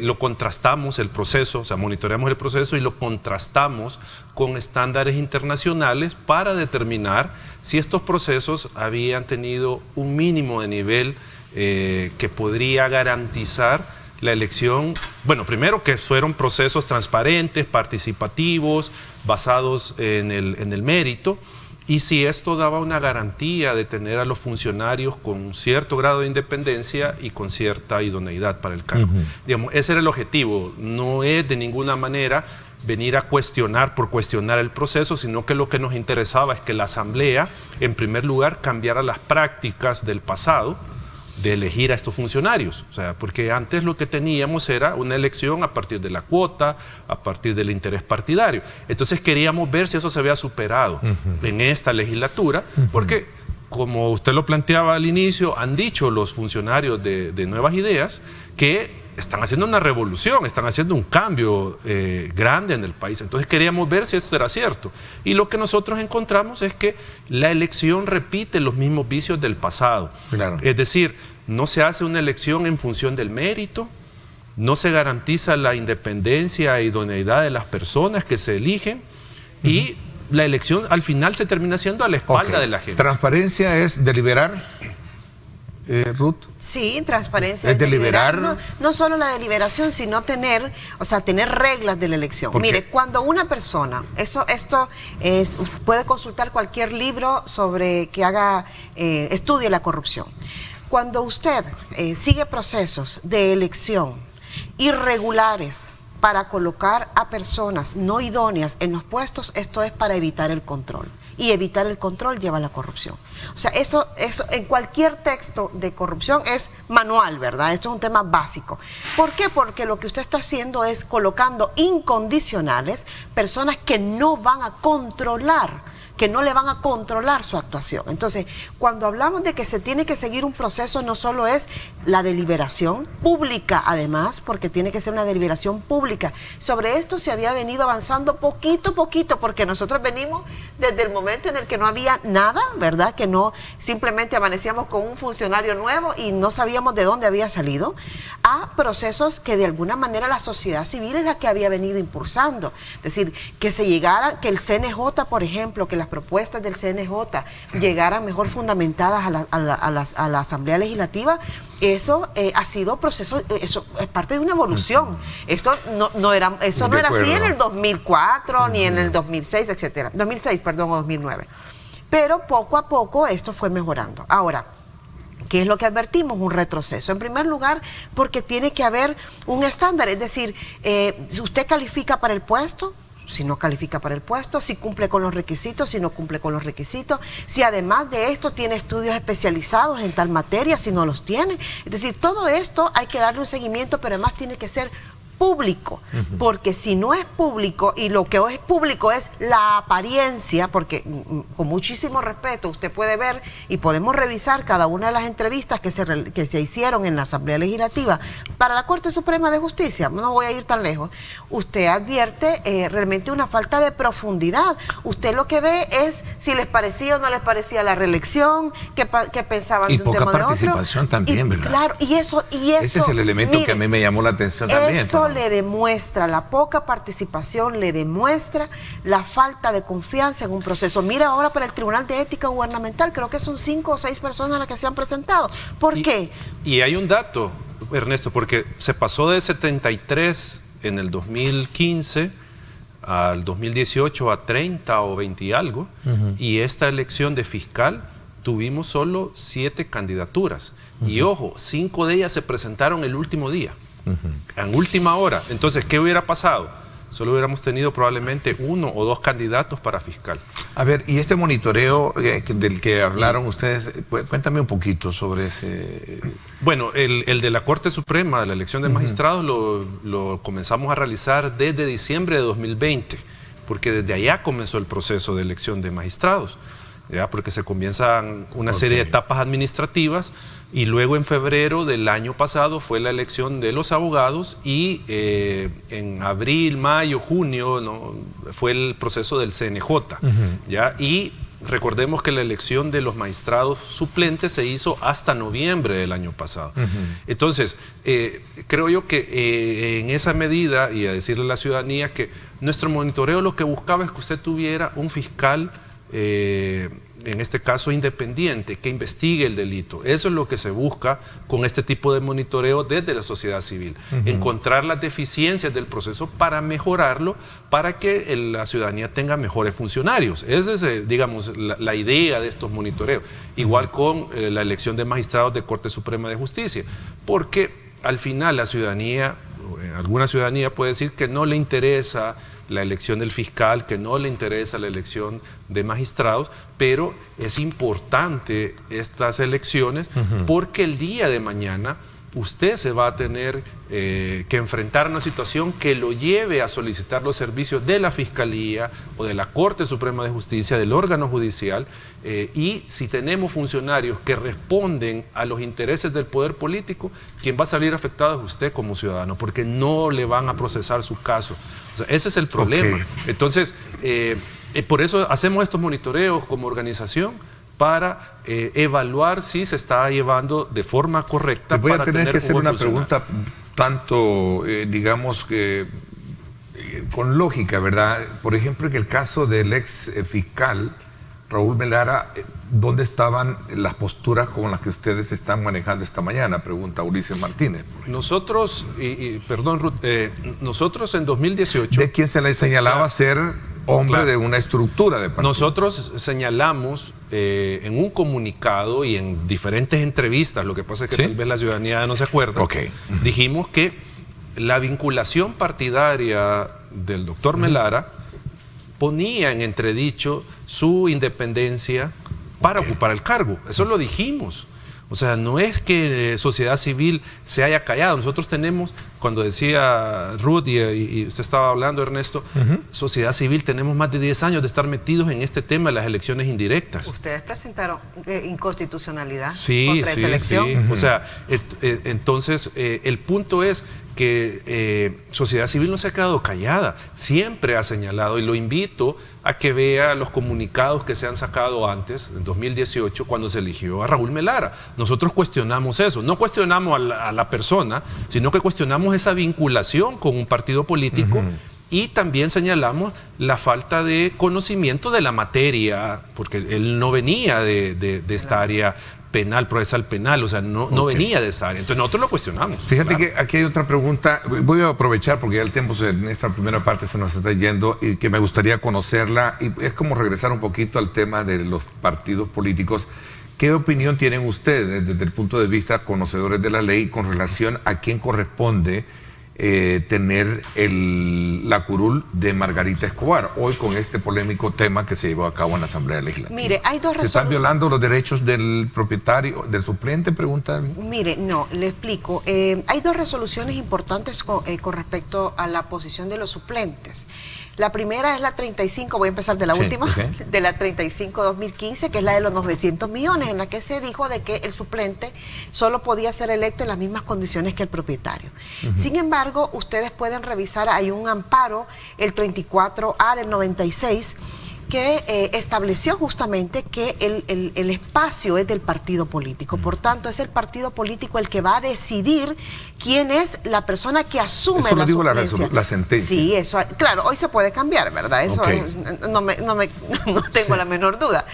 lo contrastamos, el proceso, o sea, monitoreamos el proceso y lo contrastamos con estándares internacionales para determinar si estos procesos habían tenido un mínimo de nivel que podría garantizar la elección. Bueno, primero que fueron procesos transparentes, participativos, basados en el mérito. Y si esto daba una garantía de tener a los funcionarios con un cierto grado de independencia y con cierta idoneidad para el cargo. Digamos, ese era el objetivo. No es de ninguna manera venir a cuestionar por cuestionar el proceso, sino que lo que nos interesaba es que la Asamblea, en primer lugar, cambiara las prácticas del pasado, de elegir a estos funcionarios. O sea, porque antes lo que teníamos era una elección a partir de la cuota, a partir del interés partidario. Entonces queríamos ver si eso se había superado en esta legislatura, porque como usted lo planteaba al inicio, han dicho los funcionarios de Nuevas Ideas que están haciendo una revolución, están haciendo un cambio grande en el país. Entonces queríamos ver si esto era cierto. Y lo que nosotros encontramos es que la elección repite los mismos vicios del pasado. Claro. Es decir, no se hace una elección en función del mérito, no se garantiza la independencia e idoneidad de las personas que se eligen y la elección al final se termina haciendo a la espalda de la gente. ¿Transparencia es deliberar, Ruth? Sí, transparencia. ¿Es deliberar? No solo la deliberación, sino tener reglas de la elección. Mire, cuando una persona, esto es, puede consultar cualquier libro sobre que estudie la corrupción. Cuando usted sigue procesos de elección irregulares para colocar a personas no idóneas en los puestos, esto es para evitar el control. Y evitar el control lleva a la corrupción. O sea, eso en cualquier texto de corrupción es manual, ¿verdad? Esto es un tema básico. ¿Por qué? Porque lo que usted está haciendo es colocando incondicionales, personas que no van a controlar, que no le van a controlar su actuación. Entonces, cuando hablamos de que se tiene que seguir un proceso, no solo es la deliberación pública, además, porque tiene que ser una deliberación pública. Sobre esto se había venido avanzando poquito a poquito, porque nosotros venimos desde el momento en el que no había nada, ¿verdad? Que no simplemente amanecíamos con un funcionario nuevo y no sabíamos de dónde había salido, a procesos que de alguna manera la sociedad civil es la que había venido impulsando. Es decir, que se llegara, que el CNJ, por ejemplo, que las propuestas del CNJ llegaran mejor fundamentadas a la Asamblea Legislativa, eso ha sido proceso, eso es parte de una evolución. Esto no era así en el 2004, ni en el 2006, etcétera. 2006, perdón, o 2009. Pero poco a poco esto fue mejorando. Ahora, ¿qué es lo que advertimos? Un retroceso. En primer lugar, porque tiene que haber un estándar, es decir, si usted califica para el puesto, si no califica para el puesto, si cumple con los requisitos, si no cumple con los requisitos, si además de esto tiene estudios especializados en tal materia, si no los tiene. Es decir, todo esto hay que darle un seguimiento, pero además tiene que ser público, porque si no es público, y lo que hoy es público es la apariencia, porque con muchísimo respeto usted puede ver y podemos revisar cada una de las entrevistas que se hicieron en la Asamblea Legislativa para la Corte Suprema de Justicia, no voy a ir tan lejos, usted advierte realmente una falta de profundidad. Usted lo que ve es si les parecía o no les parecía la reelección, qué pensaban de un tema de otro. Y poca participación también, ¿verdad? Claro, y eso ese es el elemento, mire, que a mí me llamó la atención también. Eso le demuestra, la poca participación le demuestra la falta de confianza en un proceso. Mira ahora para el Tribunal de Ética Gubernamental, creo que son 5 o 6 personas las que se han presentado. ¿Por qué? Y hay un dato, Ernesto, porque se pasó de 73 en el 2015 al 2018 a 30 o 20 y algo, y esta elección de fiscal tuvimos solo 7 candidaturas. Y ojo, 5 de ellas se presentaron el último día. En última hora. Entonces, ¿qué hubiera pasado? Solo hubiéramos tenido probablemente 1 o 2 candidatos para fiscal. A ver, y este monitoreo del que hablaron ustedes, cuéntame un poquito sobre ese... Bueno, el de la Corte Suprema, de la elección de magistrados, lo comenzamos a realizar desde diciembre de 2020, porque desde allá comenzó el proceso de elección de magistrados, ¿ya? Porque se comienzan una serie de etapas administrativas. Y luego en febrero del año pasado fue la elección de los abogados y en abril, mayo, junio, ¿no?, fue el proceso del CNJ. ¿Ya? Y recordemos que la elección de los magistrados suplentes se hizo hasta noviembre del año pasado. Entonces, creo yo que en esa medida, y a decirle a la ciudadanía que nuestro monitoreo lo que buscaba es que usted tuviera un fiscal en este caso independiente, que investigue el delito. Eso es lo que se busca con este tipo de monitoreo desde la sociedad civil. Encontrar las deficiencias del proceso para mejorarlo, para que la ciudadanía tenga mejores funcionarios. Esa es, digamos, la idea de estos monitoreos. Igual con la elección de magistrados de Corte Suprema de Justicia. Porque al final la ciudadanía, alguna ciudadanía puede decir que no le interesa la elección del fiscal, que no le interesa la elección de magistrados, pero es importante estas elecciones porque el día de mañana usted se va a tener que enfrentar a una situación que lo lleve a solicitar los servicios de la Fiscalía o de la Corte Suprema de Justicia, del órgano judicial, y si tenemos funcionarios que responden a los intereses del poder político, quien va a salir afectado es usted como ciudadano, porque no le van a procesar su caso. O sea, ese es el problema. Okay. Entonces, por eso hacemos estos monitoreos como organización, para evaluar si se está llevando de forma correcta. Voy a tener que hacer una pregunta tanto, digamos, que con lógica, ¿verdad? Por ejemplo, en el caso del ex fiscal Raúl Melara, ¿dónde estaban las posturas con las que ustedes están manejando esta mañana? Pregunta Ulises Martínez. Nosotros, perdón, Ruth, nosotros en 2018... ¿De quién se le señalaba ser hombre de una estructura de partido? Nosotros señalamos en un comunicado y en diferentes entrevistas, lo que pasa es que tal vez la ciudadanía no se acuerda, dijimos que la vinculación partidaria del doctor Melara ponía en entredicho su independencia para ocupar el cargo. Eso lo dijimos. O sea, no es que sociedad civil se haya callado. Nosotros tenemos, cuando decía Ruth y usted estaba hablando, Ernesto, sociedad civil, tenemos más de 10 años de estar metidos en este tema de las elecciones indirectas. Ustedes presentaron inconstitucionalidad contra esa elección. Sí. O sea, entonces el punto es que sociedad civil no se ha quedado callada, siempre ha señalado, y lo invito a que vea los comunicados que se han sacado antes, en 2018, cuando se eligió a Raúl Melara. Nosotros cuestionamos eso, no cuestionamos a la persona, sino que cuestionamos esa vinculación con un partido político y también señalamos la falta de conocimiento de la materia, porque él no venía de esta área penal, procesal penal, o sea, no venía de esa área. Entonces nosotros lo cuestionamos. Fíjate que aquí hay otra pregunta, voy a aprovechar porque ya el tiempo en esta primera parte se nos está yendo y que me gustaría conocerla, y es como regresar un poquito al tema de los partidos políticos. ¿Qué opinión tienen ustedes desde el punto de vista conocedores de la ley con relación a quién corresponde tener la curul de Margarita Escobar, hoy con este polémico tema que se llevó a cabo en la Asamblea Legislativa? Mire, hay dos ¿Se están violando los derechos del propietario, del suplente? Pregunta. Mire, no, le explico. Hay dos resoluciones importantes con respecto a la posición de los suplentes. La primera es la 35, voy a empezar de la última, de la 35-2015, que es la de los 900 millones, en la que se dijo de que el suplente solo podía ser electo en las mismas condiciones que el propietario. Sin embargo, ustedes pueden revisar, hay un amparo, el 34A del 96, que estableció justamente que el espacio es del partido político. Por tanto, es el partido político el que va a decidir quién es la persona que asume eso la suplencia. Eso lo dijo la sentencia. Sí, eso, claro, hoy se puede cambiar, ¿verdad? Eso no tengo la menor duda.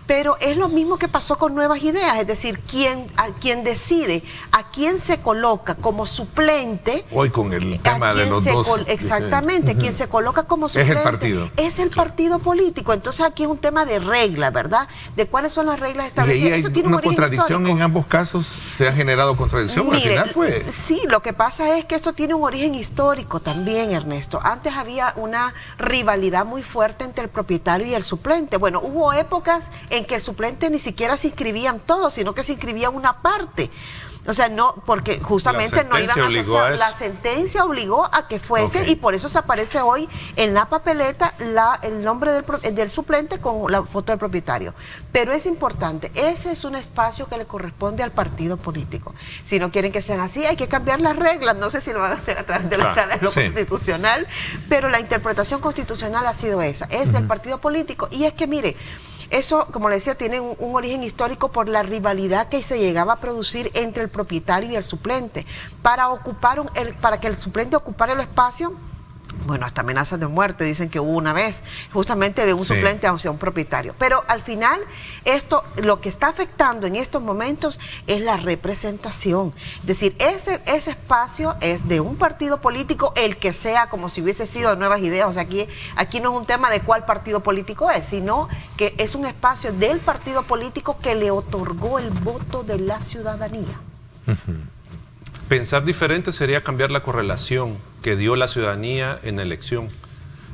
Pero es lo mismo que pasó con Nuevas Ideas, es decir, quien decide a quién se coloca como suplente. Hoy con el tema de los dos. Exactamente, quien se coloca como suplente. Es el partido. Es el partido político. Entonces aquí es un tema de regla, ¿verdad? De cuáles son las reglas establecidas. ¿Y ahí hay una contradicción histórico. En ambos casos? ¿Se ha generado contradicción? Mire, al final fue... Sí, lo que pasa es que esto tiene un origen histórico también, Ernesto. Antes había una rivalidad muy fuerte entre el propietario y el suplente. Bueno, hubo épocas en que el suplente ni siquiera se inscribían todos, sino que se inscribía una parte. O sea, no, porque justamente no iban a asociar. La sentencia obligó a que fuese, y por eso se aparece hoy en la papeleta el nombre del suplente con la foto del propietario. Pero es importante, ese es un espacio que le corresponde al partido político. Si no quieren que sean así, hay que cambiar las reglas. No sé si lo van a hacer a través de la sala de lo constitucional, pero la interpretación constitucional ha sido esa, es del partido político. Y es que, mire, eso, como le decía, tiene un origen histórico por la rivalidad que se llegaba a producir entre el propietario y el suplente. Para que el suplente ocupara el espacio, bueno, hasta amenazas de muerte dicen que hubo una vez, justamente de un suplente hacia un propietario. Pero al final, esto lo que está afectando en estos momentos es la representación. Es decir, ese espacio es de un partido político, el que sea, como si hubiese sido Nuevas Ideas. O sea, aquí no es un tema de cuál partido político es, sino que es un espacio del partido político que le otorgó el voto de la ciudadanía. Pensar diferente sería cambiar la correlación que dio la ciudadanía en la elección.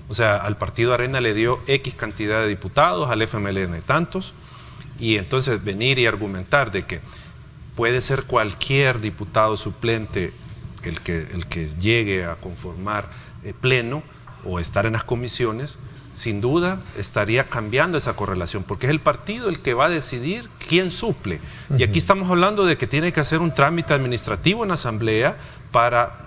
O O sea, al partido Arena le dio X cantidad de diputados, al FMLN tantos, y entonces venir y argumentar de que puede ser cualquier diputado suplente el que llegue a conformar pleno o estar en las comisiones, sin duda estaría cambiando esa correlación, porque es el partido el que va a decidir quién suple. Y aquí estamos hablando de que tiene que hacer un trámite administrativo en la asamblea para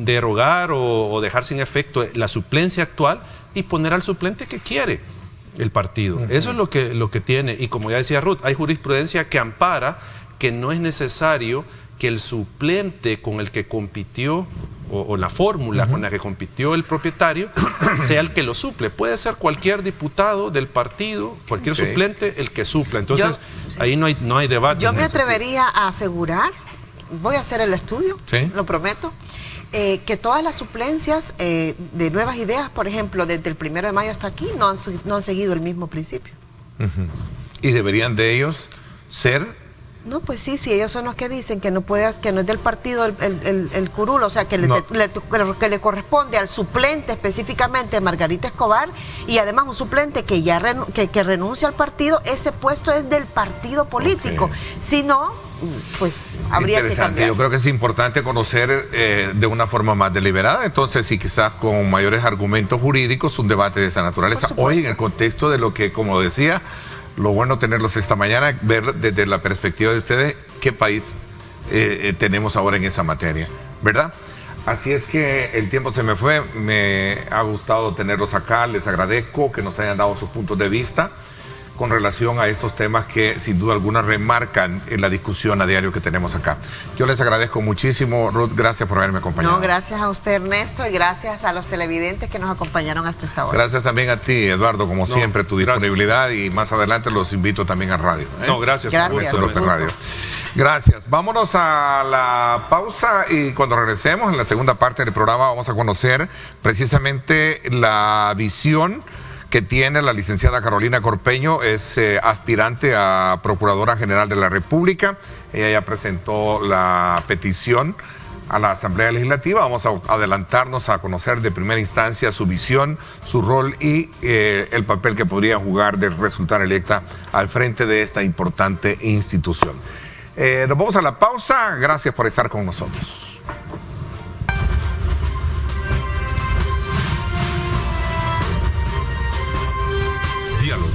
derogar o dejar sin efecto la suplencia actual y poner al suplente que quiere el partido. Eso es lo que tiene. Y como ya decía Ruth, hay jurisprudencia que ampara que no es necesario que el suplente con el que compitió o la fórmula con la que compitió el propietario sea el que lo suple. Puede ser cualquier diputado del partido, cualquier suplente, el que supla. Entonces, ahí no hay debate. Yo me atrevería a asegurar, voy a hacer el estudio, lo prometo, que todas las suplencias de Nuevas Ideas, por ejemplo, desde el 1 de mayo hasta aquí, no han seguido el mismo principio. ¿Y deberían de ellos ser? No, pues sí, ellos son los que dicen que no puedes, que no es del partido el curul, o sea, que le corresponde al suplente específicamente Margarita Escobar, y además un suplente que ya que renuncia al partido, ese puesto es del partido político. Si no, pues habría que cambiar. Yo creo que es importante conocer de una forma más deliberada, entonces, y quizás con mayores argumentos jurídicos, un debate de esa naturaleza. Hoy, en el contexto de lo que, como decía, lo bueno tenerlos esta mañana, ver desde la perspectiva de ustedes qué país tenemos ahora en esa materia, ¿verdad? Así es que el tiempo se me fue, me ha gustado tenerlos acá, les agradezco que nos hayan dado sus puntos de vista con relación a estos temas que sin duda alguna remarcan en la discusión a diario que tenemos acá. Yo les agradezco muchísimo, Ruth, gracias por haberme acompañado. No, gracias a usted, Ernesto, y gracias a los televidentes que nos acompañaron hasta esta hora. Gracias también a ti, Eduardo, como siempre, tu disponibilidad, y más adelante los invito también a radio. No, gracias. Gracias. Vámonos a la pausa y cuando regresemos en la segunda parte del programa vamos a conocer precisamente la visión que tiene la licenciada Carolina Corpeño. Es aspirante a Procuradora General de la República. Ella ya presentó la petición a la Asamblea Legislativa. Vamos a adelantarnos a conocer de primera instancia su visión, su rol y el papel que podría jugar de resultar electa al frente de esta importante institución. Nos vamos a la pausa. Gracias por estar con nosotros. Diálogo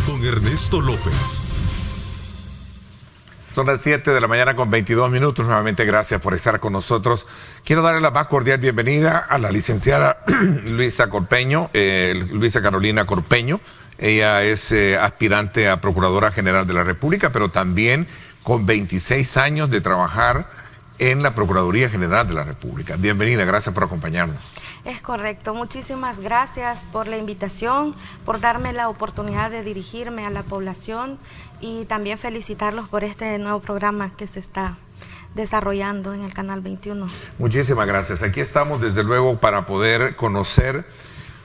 con Ernesto López. Son las 7 de la mañana con 22 minutos. Nuevamente gracias por estar con nosotros. Quiero darle la más cordial bienvenida a la licenciada Luisa Corpeño, Luisa Carolina Corpeño. Ella es aspirante a Procuradora General de la República, pero también con 26 años de trabajar en la Procuraduría General de la República. Bienvenida, gracias por acompañarnos. Es correcto, muchísimas gracias por la invitación, por darme la oportunidad de dirigirme a la población y también felicitarlos por este nuevo programa que se está desarrollando en el Canal 21. Muchísimas gracias. Aquí estamos desde luego para poder conocer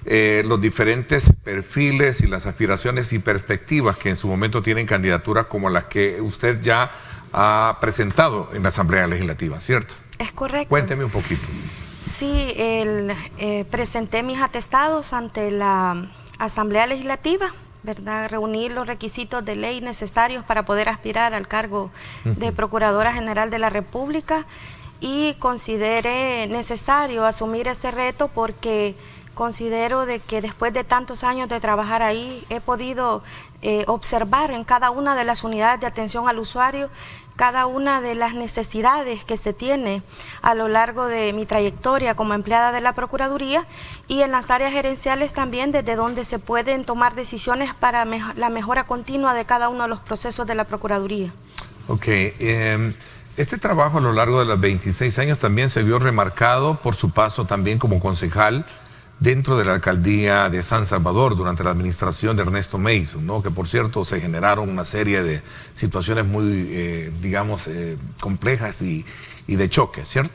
los diferentes perfiles y las aspiraciones y perspectivas que en su momento tienen candidaturas como las que usted ya ha presentado en la Asamblea Legislativa, ¿cierto? Es correcto. Cuénteme un poquito. Sí, presenté mis atestados ante la Asamblea Legislativa, ¿verdad? Reuní los requisitos de ley necesarios para poder aspirar al cargo de Procuradora General de la República y consideré necesario asumir ese reto porque considero de que después de tantos años de trabajar ahí he podido observar en cada una de las unidades de atención al usuario cada una de las necesidades que se tiene a lo largo de mi trayectoria como empleada de la Procuraduría y en las áreas gerenciales también desde donde se pueden tomar decisiones para la mejora continua de cada uno de los procesos de la Procuraduría. Ok, este trabajo a lo largo de los 26 años también se vio remarcado por su paso también como concejal dentro de la alcaldía de San Salvador durante la administración de Ernesto Mason, ¿no? Que por cierto se generaron una serie de situaciones muy, digamos, complejas y de choque, ¿cierto?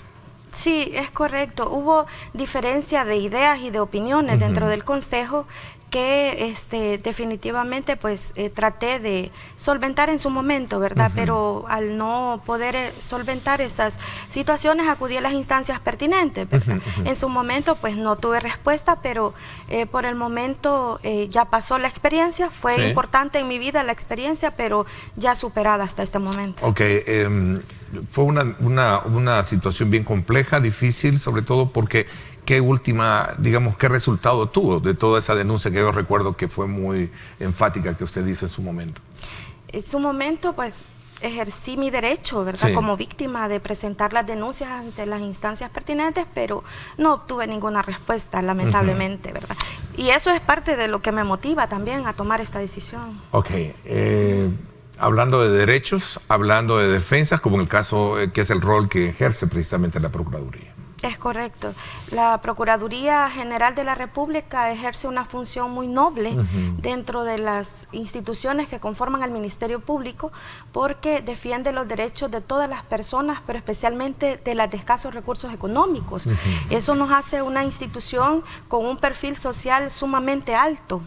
Sí, es correcto. Hubo diferencia de ideas y de opiniones dentro del Consejo que definitivamente pues traté de solventar en su momento, ¿verdad? Pero al no poder solventar esas situaciones acudí a las instancias pertinentes, ¿verdad? En su momento pues no tuve respuesta, pero por el momento ya pasó la experiencia, fue importante en mi vida la experiencia, pero ya superada hasta este momento. Ok, fue una situación bien compleja, difícil, sobre todo porque ¿qué resultado tuvo de toda esa denuncia que yo recuerdo que fue muy enfática que usted dice en su momento? En su momento, pues, ejercí mi derecho, ¿verdad? Como víctima de presentar las denuncias ante las instancias pertinentes, pero no obtuve ninguna respuesta, lamentablemente, ¿verdad? Y eso es parte de lo que me motiva también a tomar esta decisión. Ok, hablando de derechos, hablando de defensas, como en el caso que es el rol que ejerce precisamente la Procuraduría. Es correcto. La Procuraduría General de la República ejerce una función muy noble dentro de las instituciones que conforman al Ministerio Público, porque defiende los derechos de todas las personas, pero especialmente de las de escasos recursos económicos. Eso nos hace una institución con un perfil social sumamente alto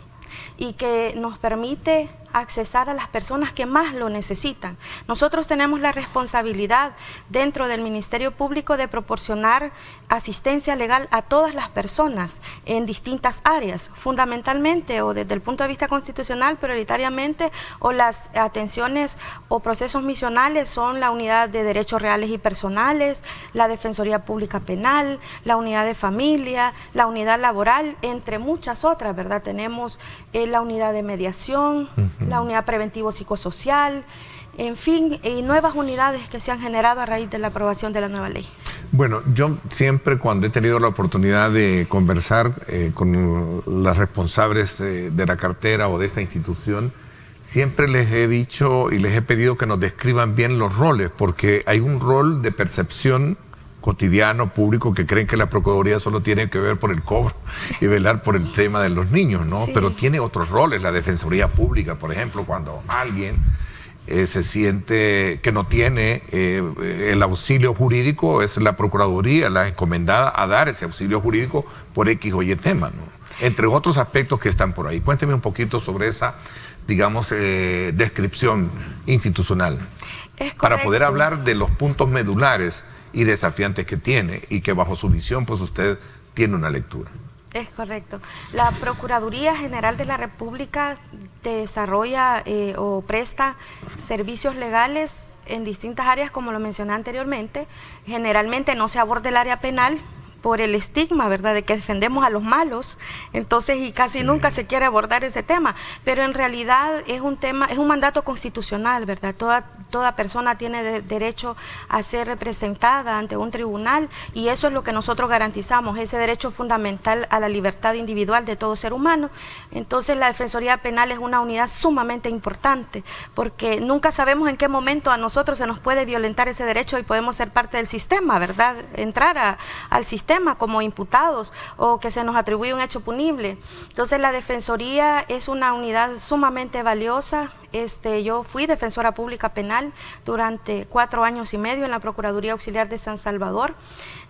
y que nos permite accesar a las personas que más lo necesitan. Nosotros tenemos la responsabilidad dentro del Ministerio Público de proporcionar asistencia legal a todas las personas en distintas áreas, fundamentalmente o desde el punto de vista constitucional, prioritariamente, o las atenciones o procesos misionales son la unidad de derechos reales y personales, la Defensoría Pública Penal, la unidad de familia, la unidad laboral, entre muchas otras, ¿verdad? Tenemos la unidad de mediación, la unidad preventivo-psicosocial, en fin, y nuevas unidades que se han generado a raíz de la aprobación de la nueva ley. Bueno, yo siempre cuando he tenido la oportunidad de conversar con las responsables de la cartera o de esta institución, siempre les he dicho y les he pedido que nos describan bien los roles, porque hay un rol de percepción cotidiano, público, que creen que la Procuraduría solo tiene que ver por el cobro y velar por el tema de los niños, ¿no? Sí. Pero tiene otros roles, la Defensoría Pública, por ejemplo, cuando alguien se siente que no tiene el auxilio jurídico, es la Procuraduría la encomendada a dar ese auxilio jurídico por X o Y tema, ¿no? Entre otros aspectos que están por ahí. Cuénteme un poquito sobre esa, digamos, descripción institucional. Para poder hablar de los puntos medulares y desafiantes que tiene y que bajo su visión pues usted tiene una lectura. Es correcto. La Procuraduría General de la República desarrolla o presta servicios legales en distintas áreas, como lo mencioné anteriormente. Generalmente no se aborda el área penal por el estigma, ¿verdad?, de que defendemos a los malos, entonces y casi nunca se quiere abordar ese tema, pero en realidad es un tema, es un mandato constitucional, ¿verdad? Toda persona tiene derecho a ser representada ante un tribunal y eso es lo que nosotros garantizamos, ese derecho fundamental a la libertad individual de todo ser humano. Entonces la Defensoría Penal es una unidad sumamente importante porque nunca sabemos en qué momento a nosotros se nos puede violentar ese derecho y podemos ser parte del sistema, ¿verdad? Entrar al sistema como imputados o que se nos atribuye un hecho punible. Entonces la Defensoría es una unidad sumamente valiosa. Yo fui defensora pública penal durante 4 años y medio en la Procuraduría Auxiliar de San Salvador.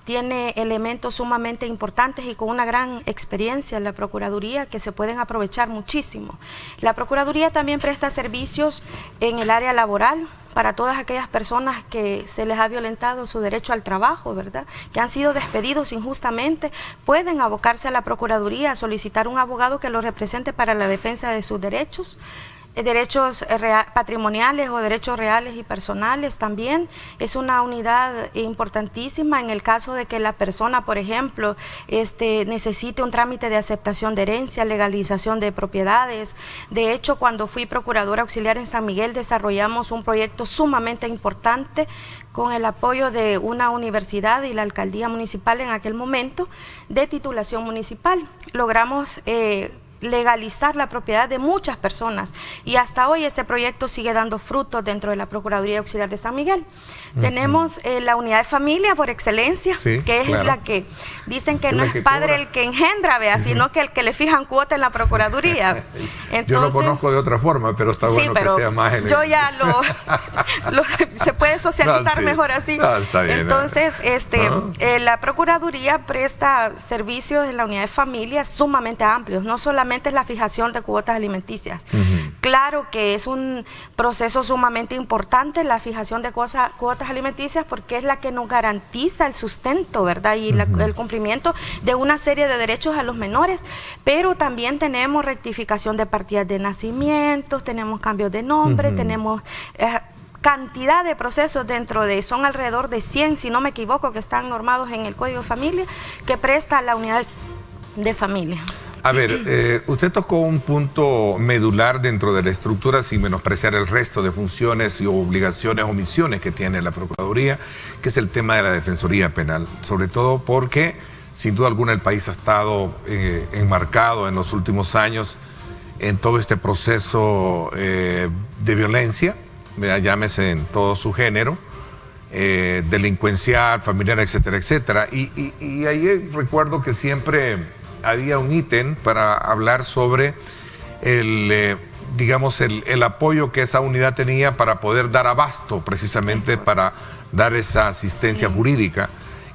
Tiene elementos sumamente importantes y con una gran experiencia en la Procuraduría que se pueden aprovechar muchísimo. La Procuraduría también presta servicios en el área laboral para todas aquellas personas que se les ha violentado su derecho al trabajo, ¿verdad? Que han sido despedidos injustamente, pueden abocarse a la Procuraduría a solicitar un abogado que los represente para la defensa de sus derechos patrimoniales o derechos reales y personales también. Es una unidad importantísima en el caso de que la persona, por ejemplo, necesite un trámite de aceptación de herencia, legalización de propiedades. De hecho, cuando fui procuradora auxiliar en San Miguel, desarrollamos un proyecto sumamente importante con el apoyo de una universidad y la alcaldía municipal en aquel momento de titulación municipal. Logramos legalizar la propiedad de muchas personas, y hasta hoy ese proyecto sigue dando frutos dentro de la Procuraduría Auxiliar de San Miguel. Tenemos la unidad de familia por excelencia, sí, que es claro, la que dicen que es no la es que padre cobra, el que engendra, vea, sino que el que le fijan cuota en la Procuraduría. Entonces, yo lo conozco de otra forma, pero está bueno que sea más en yo ya se puede socializar No, sí, mejor así. no, está bien, entonces la Procuraduría presta servicios en la unidad de familia sumamente amplios, no solamente es la fijación de cuotas alimenticias. Claro que es un proceso sumamente importante la fijación de cuotas alimenticias, porque es la que nos garantiza el sustento, ¿verdad? Y el cumplimiento de una serie de derechos a los menores, pero también tenemos rectificación de partidas de nacimientos, tenemos cambios de nombre, tenemos cantidad de procesos dentro de, son alrededor de 100, si no me equivoco, que están normados en el Código de Familia, que presta la unidad de familia. A ver, usted tocó un punto medular dentro de la estructura, sin menospreciar el resto de funciones y obligaciones o misiones que tiene la Procuraduría, que es el tema de la Defensoría Penal, sobre todo porque, sin duda alguna, el país ha estado enmarcado en los últimos años en todo este proceso de violencia, llámese en todo su género, delincuencial, familiar, etcétera, etcétera. Y ahí recuerdo que siempre había un ítem para hablar sobre digamos, el apoyo que esa unidad tenía para poder dar abasto, precisamente para dar esa asistencia jurídica,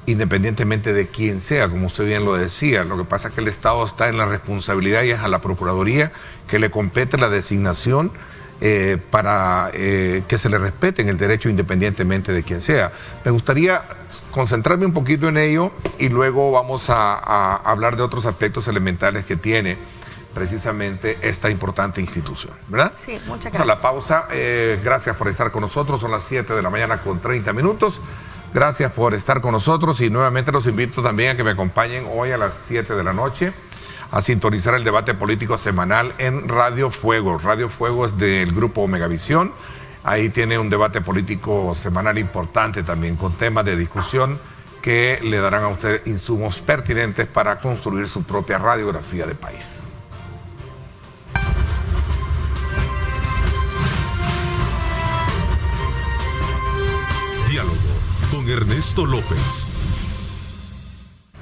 independientemente de quién sea, como usted bien lo decía. Lo que pasa es que el Estado está en la responsabilidad y es a la Procuraduría que le compete la designación para que se le respeten el derecho independientemente de quién sea. Me gustaría concentrarme un poquito en ello y luego vamos a hablar de otros aspectos elementales que tiene precisamente esta importante institución, ¿verdad? Sí, muchas gracias. Vamos a la pausa. Gracias por estar con nosotros. Son las 7 de la mañana con 30 minutos. Gracias por estar con nosotros y nuevamente los invito también a que me acompañen hoy a las 7 de la noche a sintonizar el debate político semanal en Radio Fuego. Radio Fuego es del grupo Megavisión. Ahí tiene un debate político semanal importante también, con temas de discusión que le darán a usted insumos pertinentes para construir su propia radiografía de país. Diálogo con Ernesto López.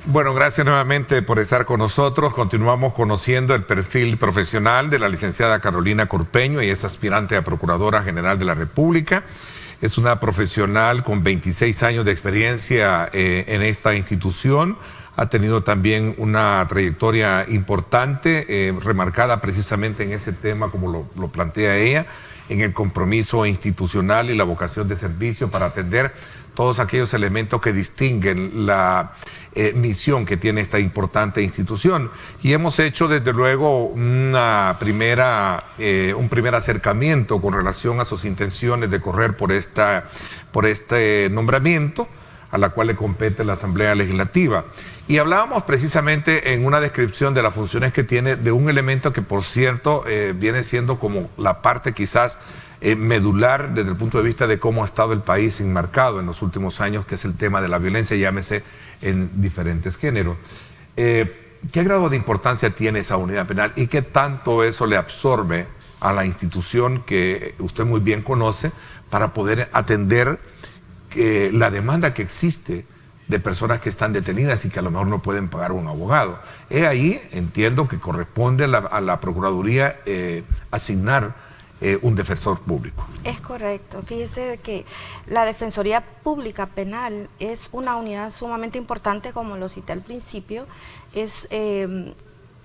Bueno, gracias nuevamente por estar con nosotros. Continuamos conociendo el perfil profesional de la licenciada Carolina Corpeño. Ella es aspirante a Procuradora General de la República. Es una profesional con 26 años de experiencia en esta institución. Ha tenido también una trayectoria importante, remarcada precisamente en ese tema, como lo plantea ella, en el compromiso institucional y la vocación de servicio para atender todos aquellos elementos que distinguen la misión que tiene esta importante institución. Y hemos hecho desde luego un primer acercamiento con relación a sus intenciones de correr por este nombramiento, a la cual le compete la Asamblea Legislativa. Y hablábamos precisamente en una descripción de las funciones que tiene de un elemento que, por cierto, viene siendo como la parte quizás medular desde el punto de vista de cómo ha estado el país enmarcado en los últimos años, que es el tema de la violencia, llámese en diferentes géneros. ¿Qué grado de importancia tiene esa unidad penal y qué tanto eso le absorbe a la institución que usted muy bien conoce para poder atender la demanda que existe de personas que están detenidas y que a lo mejor no pueden pagar un abogado? Ahí entiendo que corresponde a la Procuraduría asignar un defensor público. Es correcto. Fíjese que la Defensoría Pública Penal es una unidad sumamente importante, como lo cité al principio. Es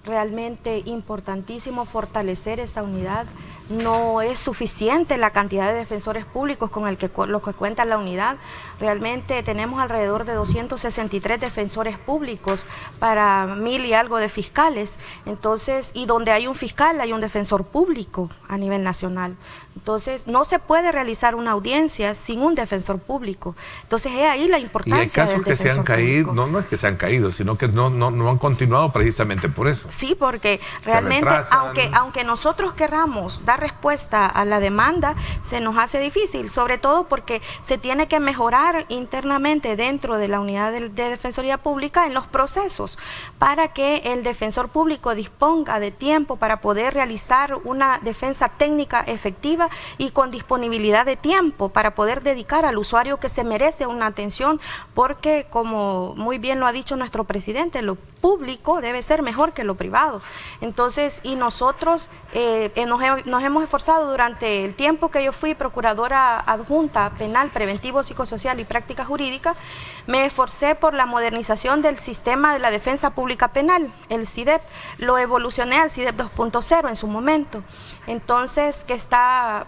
realmente importantísimo fortalecer esa unidad. No es suficiente la cantidad de defensores públicos con los que cuenta la unidad. Realmente tenemos alrededor de 263 defensores públicos para 1000 y algo de fiscales. Entonces, y donde hay un fiscal hay un defensor público a nivel nacional. Entonces, no se puede realizar una audiencia sin un defensor público. Entonces, es ahí la importancia del defensor público. Y hay casos que se han caído, no es que se han caído, sino que no han continuado precisamente por eso. Sí, porque realmente, aunque nosotros querramos dar dar respuesta a la demanda se nos hace difícil, sobre todo porque se tiene que mejorar internamente dentro de la unidad de Defensoría Pública en los procesos para que el defensor público disponga de tiempo para poder realizar una defensa técnica efectiva y con disponibilidad de tiempo para poder dedicar al usuario que se merece una atención, porque como muy bien lo ha dicho nuestro presidente, lo público debe ser mejor que lo privado. Entonces, y nosotros nos hemos esforzado durante el tiempo que yo fui procuradora adjunta penal, preventivo, psicosocial y práctica jurídica, me esforcé por la modernización del sistema de la defensa pública penal, el CIDEP, lo evolucioné al CIDEP 2.0 en su momento, entonces que está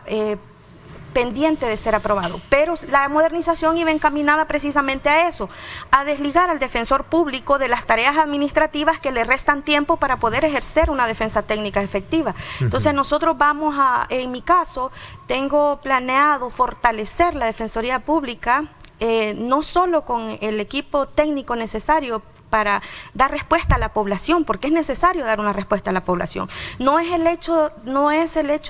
pendiente de ser aprobado, pero la modernización iba encaminada precisamente a eso, a desligar al defensor público de las tareas administrativas que le restan tiempo para poder ejercer una defensa técnica efectiva. Entonces nosotros vamos en mi caso, tengo planeado fortalecer la Defensoría Pública, no solo con el equipo técnico necesario para dar respuesta a la población, porque es necesario dar una respuesta a la población. No es el hecho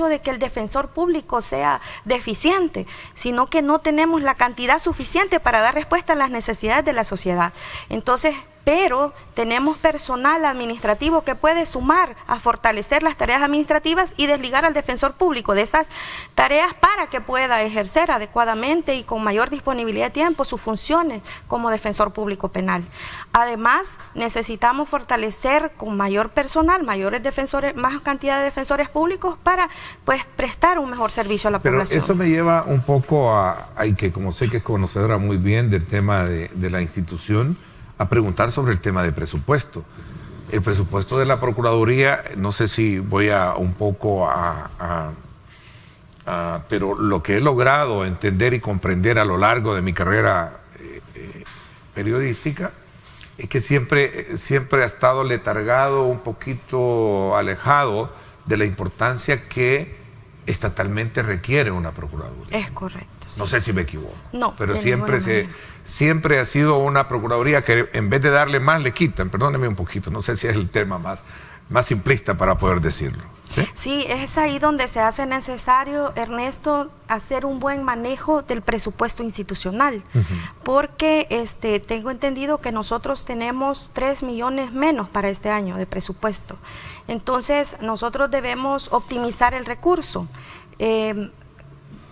de que el defensor público sea deficiente, sino que no tenemos la cantidad suficiente para dar respuesta a las necesidades de la sociedad. Entonces, pero tenemos personal administrativo que puede sumar a fortalecer las tareas administrativas y desligar al defensor público de esas tareas para que pueda ejercer adecuadamente y con mayor disponibilidad de tiempo sus funciones como defensor público penal. Además, necesitamos fortalecer con mayor personal, más cantidad de defensores públicos para pues prestar un mejor servicio a la población. Pero eso me lleva un poco y que como sé que es conocedora muy bien del tema de la institución, a preguntar sobre el tema de presupuesto. El presupuesto de la Procuraduría, no sé si voy un poco pero lo que he logrado entender y comprender a lo largo de mi carrera periodística es que siempre ha estado letargado, un poquito alejado de la importancia que estatalmente requiere una Procuraduría. Es correcto. Sí. No sé si me equivoco. No, pero siempre ha sido una Procuraduría que en vez de darle más le quitan. Perdóneme un poquito, no sé si es el tema más simplista para poder decirlo. Sí, es ahí donde se hace necesario, Ernesto, hacer un buen manejo del presupuesto institucional, porque tengo entendido que nosotros tenemos 3 millones menos para este año de presupuesto. Entonces, nosotros debemos optimizar el recurso.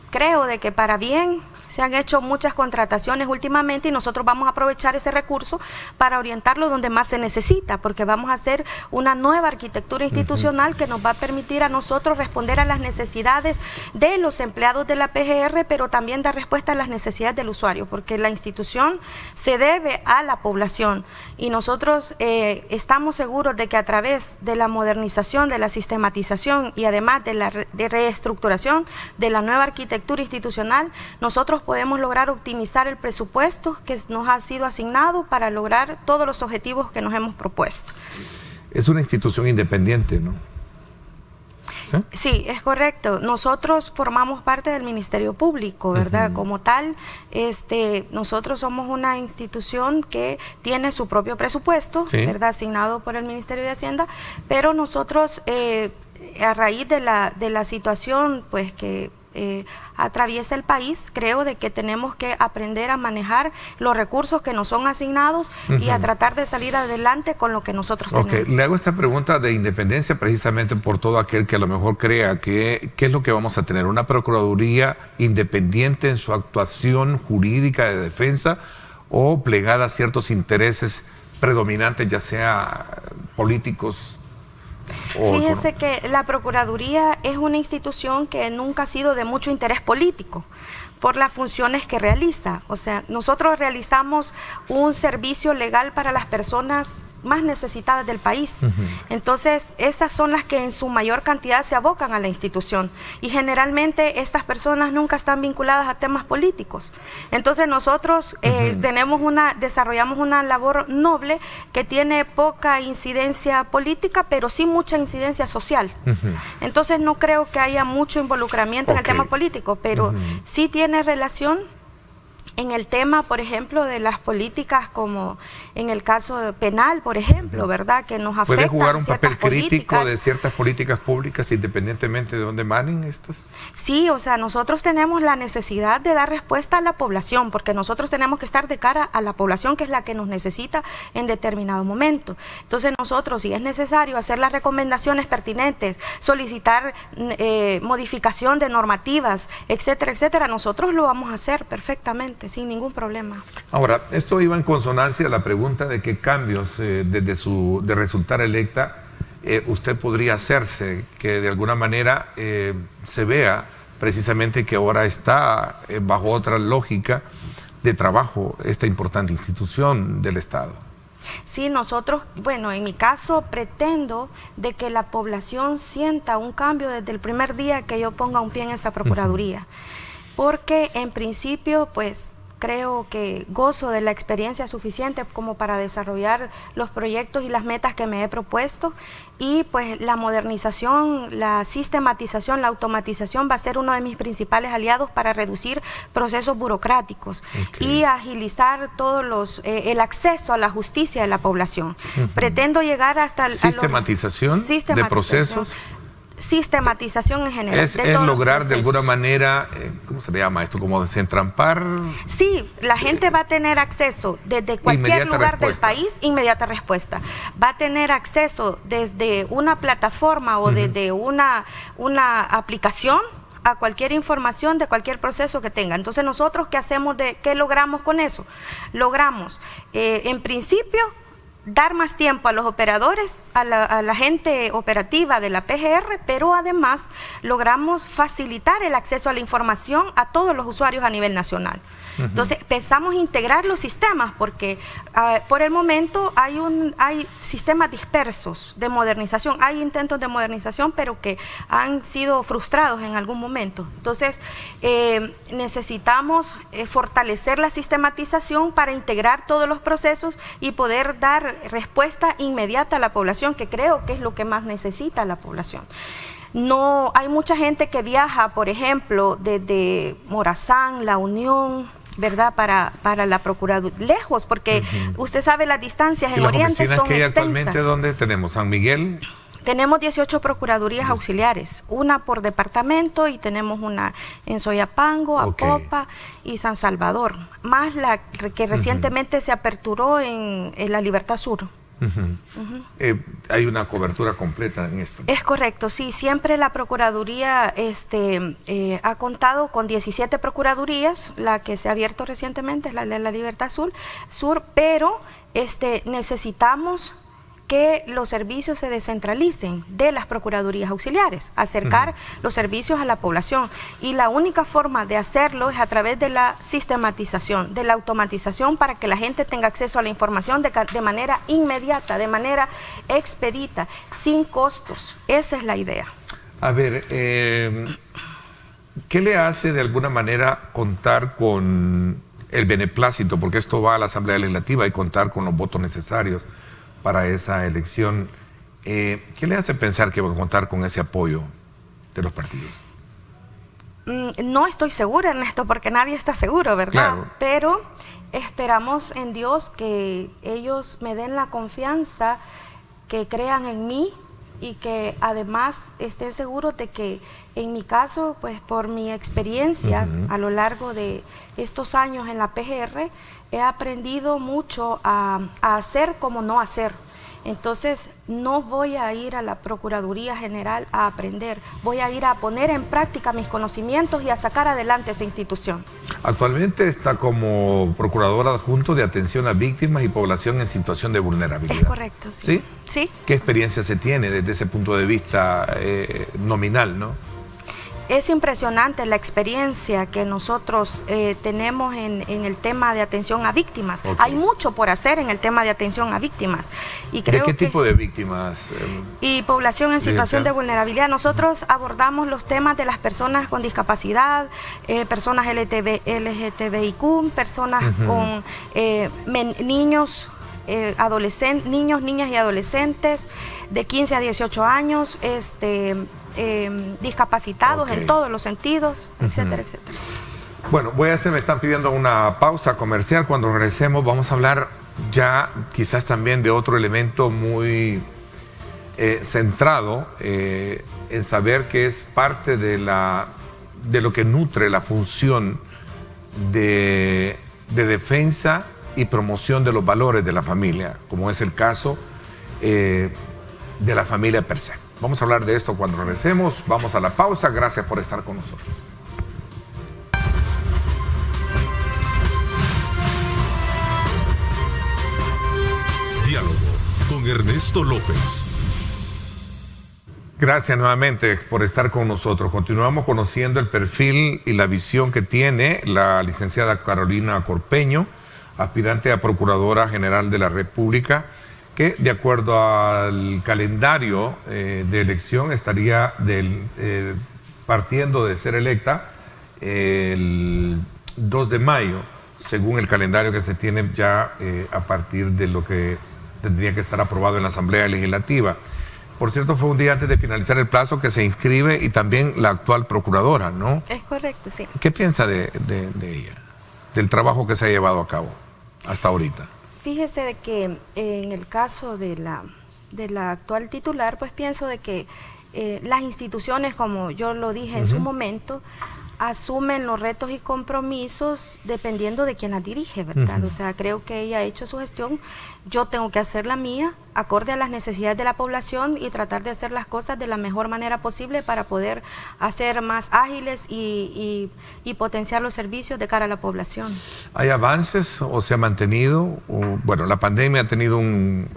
Creo de que para bien se han hecho muchas contrataciones últimamente y nosotros vamos a aprovechar ese recurso para orientarlo donde más se necesita, porque vamos a hacer una nueva arquitectura institucional que nos va a permitir a nosotros responder a las necesidades de los empleados de la PGR, pero también dar respuesta a las necesidades del usuario, porque la institución se debe a la población y nosotros estamos seguros de que a través de la modernización, de la sistematización y además de la reestructuración de la nueva arquitectura institucional, nosotros podemos lograr optimizar el presupuesto que nos ha sido asignado para lograr todos los objetivos que nos hemos propuesto. Es una institución independiente, ¿no? Sí, es correcto. Nosotros formamos parte del Ministerio Público, ¿verdad? Como tal, nosotros somos una institución que tiene su propio presupuesto, ¿verdad? Asignado por el Ministerio de Hacienda, pero nosotros, a raíz de la situación, pues que atraviesa el país, creo de que tenemos que aprender a manejar los recursos que nos son asignados y a tratar de salir adelante con lo que nosotros tenemos. Le hago esta pregunta de independencia precisamente por todo aquel que a lo mejor crea que ¿qué es lo que vamos a tener? ¿Una Procuraduría independiente en su actuación jurídica de defensa o plegada a ciertos intereses predominantes, ya sea políticos? Fíjese que la Procuraduría es una institución que nunca ha sido de mucho interés político por las funciones que realiza. O sea, nosotros realizamos un servicio legal para las personas más necesitadas del país. Entonces, esas son las que en su mayor cantidad se abocan a la institución y generalmente estas personas nunca están vinculadas a temas políticos. Entonces, nosotros desarrollamos una labor noble que tiene poca incidencia política, pero sí mucha incidencia social. Entonces, no creo que haya mucho involucramiento en el tema político, pero sí tiene relación En el tema, por ejemplo, de las políticas, como en el caso penal, por ejemplo, ¿verdad? Que nos afectan. ¿Puede jugar un papel crítico políticas de ciertas políticas públicas independientemente de dónde emanen estas? Sí, o sea, nosotros tenemos la necesidad de dar respuesta a la población, porque nosotros tenemos que estar de cara a la población, que es la que nos necesita en determinado momento. Entonces nosotros, si es necesario hacer las recomendaciones pertinentes, solicitar modificación de normativas, etcétera, etcétera, nosotros lo vamos a hacer perfectamente, sin ningún problema. Ahora, esto iba en consonancia a la pregunta de qué cambios de resultar electa usted podría hacerse, que de alguna manera se vea precisamente que ahora está bajo otra lógica de trabajo esta importante institución del Estado. Sí, nosotros, bueno, en mi caso pretendo de que la población sienta un cambio desde el primer día que yo ponga un pie en esa Procuraduría, porque en principio, pues, creo que gozo de la experiencia suficiente como para desarrollar los proyectos y las metas que me he propuesto, y pues la modernización, la sistematización, la automatización va a ser uno de mis principales aliados para reducir procesos burocráticos y agilizar todos el acceso a la justicia de la población. Pretendo llegar hasta sistematización de procesos. Sistematización en general. Es lograr de alguna manera, ¿cómo se le llama esto? ¿Como desentrampar? Sí, la gente va a tener acceso desde cualquier lugar del país, inmediata respuesta. Va a tener acceso desde una plataforma o desde una aplicación a cualquier información de cualquier proceso que tenga. Entonces nosotros, ¿qué logramos con eso? Logramos, en principio, dar más tiempo a los operadores, a la gente operativa de la PGR, pero además logramos facilitar el acceso a la información a todos los usuarios a nivel nacional. Entonces pensamos integrar los sistemas, porque por el momento hay sistemas dispersos de modernización, hay intentos de modernización, pero que han sido frustrados en algún momento. Entonces necesitamos fortalecer la sistematización para integrar todos los procesos y poder dar respuesta inmediata a la población, que creo que es lo que más necesita la población. No, hay mucha gente que viaja, por ejemplo, desde Morazán, La Unión, ¿verdad? Para la Procuraduría, lejos, porque usted sabe las distancias en Oriente son extensas. Actualmente, ¿dónde tenemos? ¿San Miguel? Tenemos 18 procuradurías auxiliares, una por departamento, y tenemos una en Soyapango, Apopa y San Salvador, más la que recientemente se aperturó en la Libertad Sur. Hay una cobertura completa en esto. Es correcto, sí, siempre la Procuraduría ha contado con 17 procuradurías, la que se ha abierto recientemente es la de la Libertad Sur, pero necesitamos que los servicios se descentralicen de las procuradurías auxiliares, acercar los servicios a la población, y la única forma de hacerlo es a través de la sistematización, de la automatización, para que la gente tenga acceso a la información de manera inmediata, de manera expedita, sin costos. Esa es la idea. A ver, ¿qué le hace de alguna manera contar con el beneplácito? Porque esto va a la Asamblea Legislativa y contar con los votos necesarios para esa elección. ¿Qué le hace pensar que va a contar con ese apoyo de los partidos? No estoy segura, Ernesto, porque nadie está seguro, ¿verdad? Claro. Pero esperamos en Dios que ellos me den la confianza, que crean en mí, y que además estén seguros de que en mi caso, pues por mi experiencia a lo largo de estos años en la PGR, he aprendido mucho a hacer como no hacer. Entonces no voy a ir a la Procuraduría General a aprender, voy a ir a poner en práctica mis conocimientos y a sacar adelante esa institución. Actualmente está como Procuradora Adjunto de Atención a Víctimas y Población en Situación de Vulnerabilidad. Es correcto, sí. ¿Sí? ¿Qué experiencia se tiene desde ese punto de vista nominal, no? Es impresionante la experiencia que nosotros tenemos en el tema de atención a víctimas. Hay mucho por hacer en el tema de atención a víctimas. Y creo ¿De qué tipo de víctimas? Y población en situación de vulnerabilidad. Nosotros abordamos los temas de las personas con discapacidad, personas LGTBIQ, personas con niños, niños, niñas y adolescentes de 15 a 18 años, discapacitados en todos los sentidos, etcétera, etcétera. Bueno, me están pidiendo una pausa comercial. Cuando regresemos vamos a hablar ya quizás también de otro elemento muy centrado en saber que es parte de lo que nutre la función de defensa y promoción de los valores de la familia, como es el caso de la familia per se. Vamos a hablar de esto cuando regresemos. Vamos a la pausa. Gracias por estar con nosotros. Diálogo con Ernesto López. Gracias nuevamente por estar con nosotros. Continuamos conociendo el perfil y la visión que tiene la licenciada Carolina Corpeño, aspirante a Procuradora General de la República, que de acuerdo al calendario de elección estaría partiendo de ser electa el 2 de mayo, según el calendario que se tiene ya a partir de lo que tendría que estar aprobado en la Asamblea Legislativa. Por cierto, fue un día antes de finalizar el plazo que se inscribe y también la actual procuradora, ¿no? Es correcto, sí. ¿Qué piensa de ella, del trabajo que se ha llevado a cabo hasta ahorita? Fíjese de que en el caso de la actual titular, pues pienso de que las instituciones, como yo lo dije en su momento, asumen los retos y compromisos dependiendo de quién las dirige, ¿verdad? O sea, creo que ella ha hecho su gestión, yo tengo que hacer la mía, acorde a las necesidades de la población y tratar de hacer las cosas de la mejor manera posible para poder hacer más ágiles y potenciar los servicios de cara a la población. ¿Hay avances o se ha mantenido? Bueno, la pandemia ha tenido un